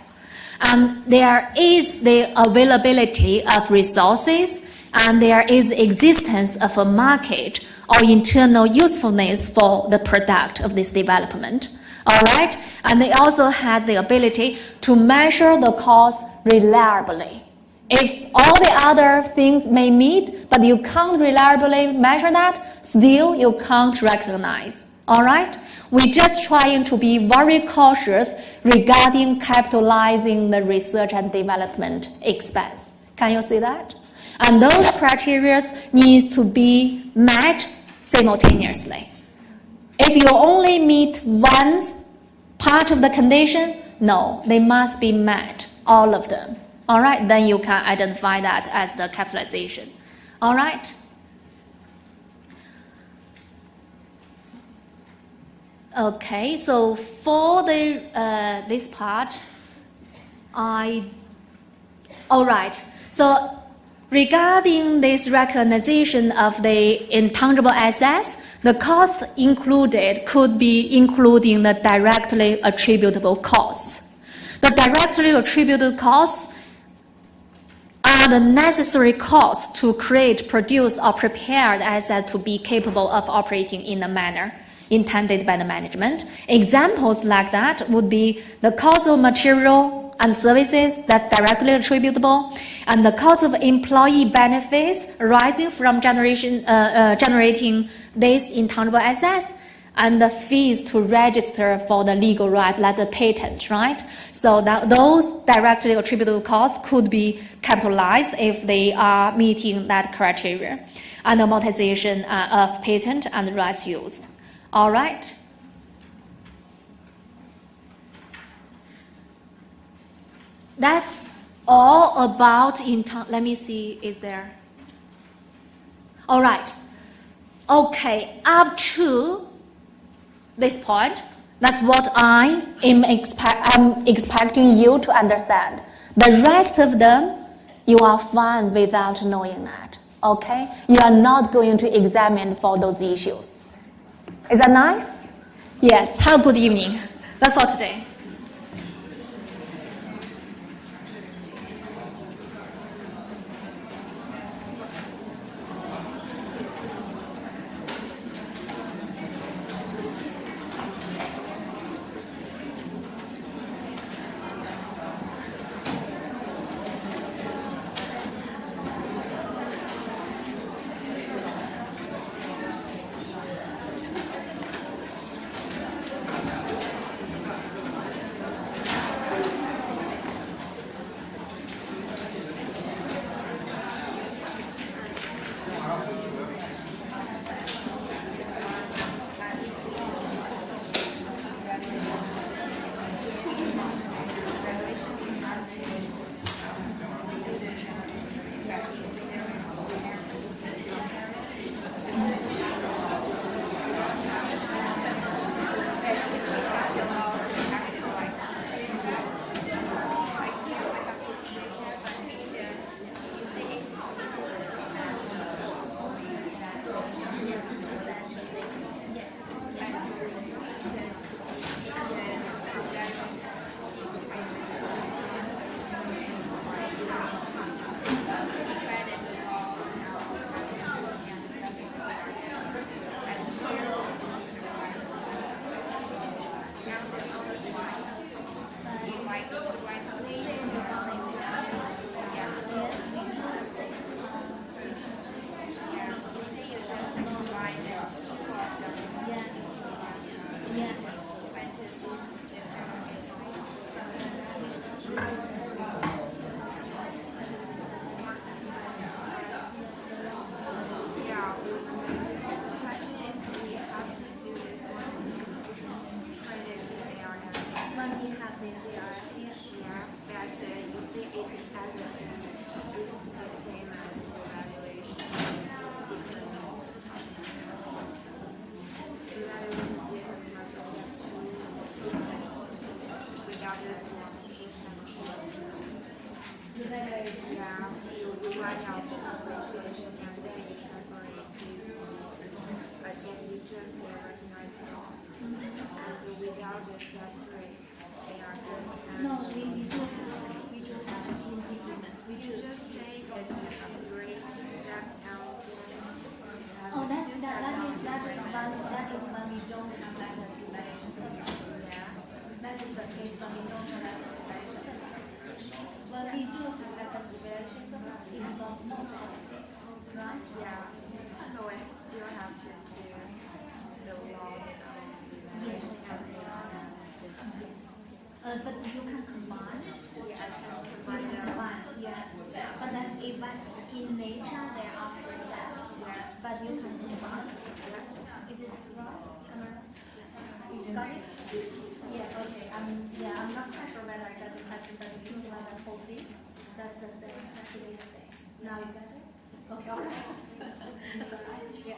And there is the availability of resources, and there is existence of a market or internal usefulness for the product of this development. All right, and they also have the ability to measure the cost reliably. If all the other things may meet, but you can't reliably measure that, still you can't recognize. All right? We're just trying to be very cautious regarding capitalizing the research and development expense. Can you see that? And those criteria need to be met simultaneously. If you only meet one part of the condition, no, they must be met, all of them. All right, then you can identify that as the capitalization. All right? Okay, so for the this part, all right. So regarding this recognition of the intangible assets, the cost included could be including the directly attributable costs. The directly attributable costs are the necessary costs to create, produce, or prepare the asset to be capable of operating in the manner intended by the management. Examples like that would be the cost of material and services that's directly attributable, and the cost of employee benefits arising from generating these intangible assets, and the fees to register for the legal right, like the patent, right? So that those directly attributable costs could be capitalized if they are meeting that criteria, and amortization of patent and rights used. All right. That's all about let me see, is there? All right. Okay, up to this point, that's what I'm expecting you to understand. The rest of them, you are fine without knowing that. Okay? You are not going to examine for those issues. Is that nice? Yes, have a good evening. That's for today. Well, right? Yeah. So I still have to do the laws of Yes. everyone. But you can combine. Yeah, I can You combine can them. combine, yeah. But then but in nature there are four steps. Yeah. But you can combine. Is this right? Am I right? You got it? Yeah, okay. I'm not quite sure whether I got the question, but you think about the whole thing. That's the same. That should be the same. Now you got it? Okay, all right. That's all right. Yeah.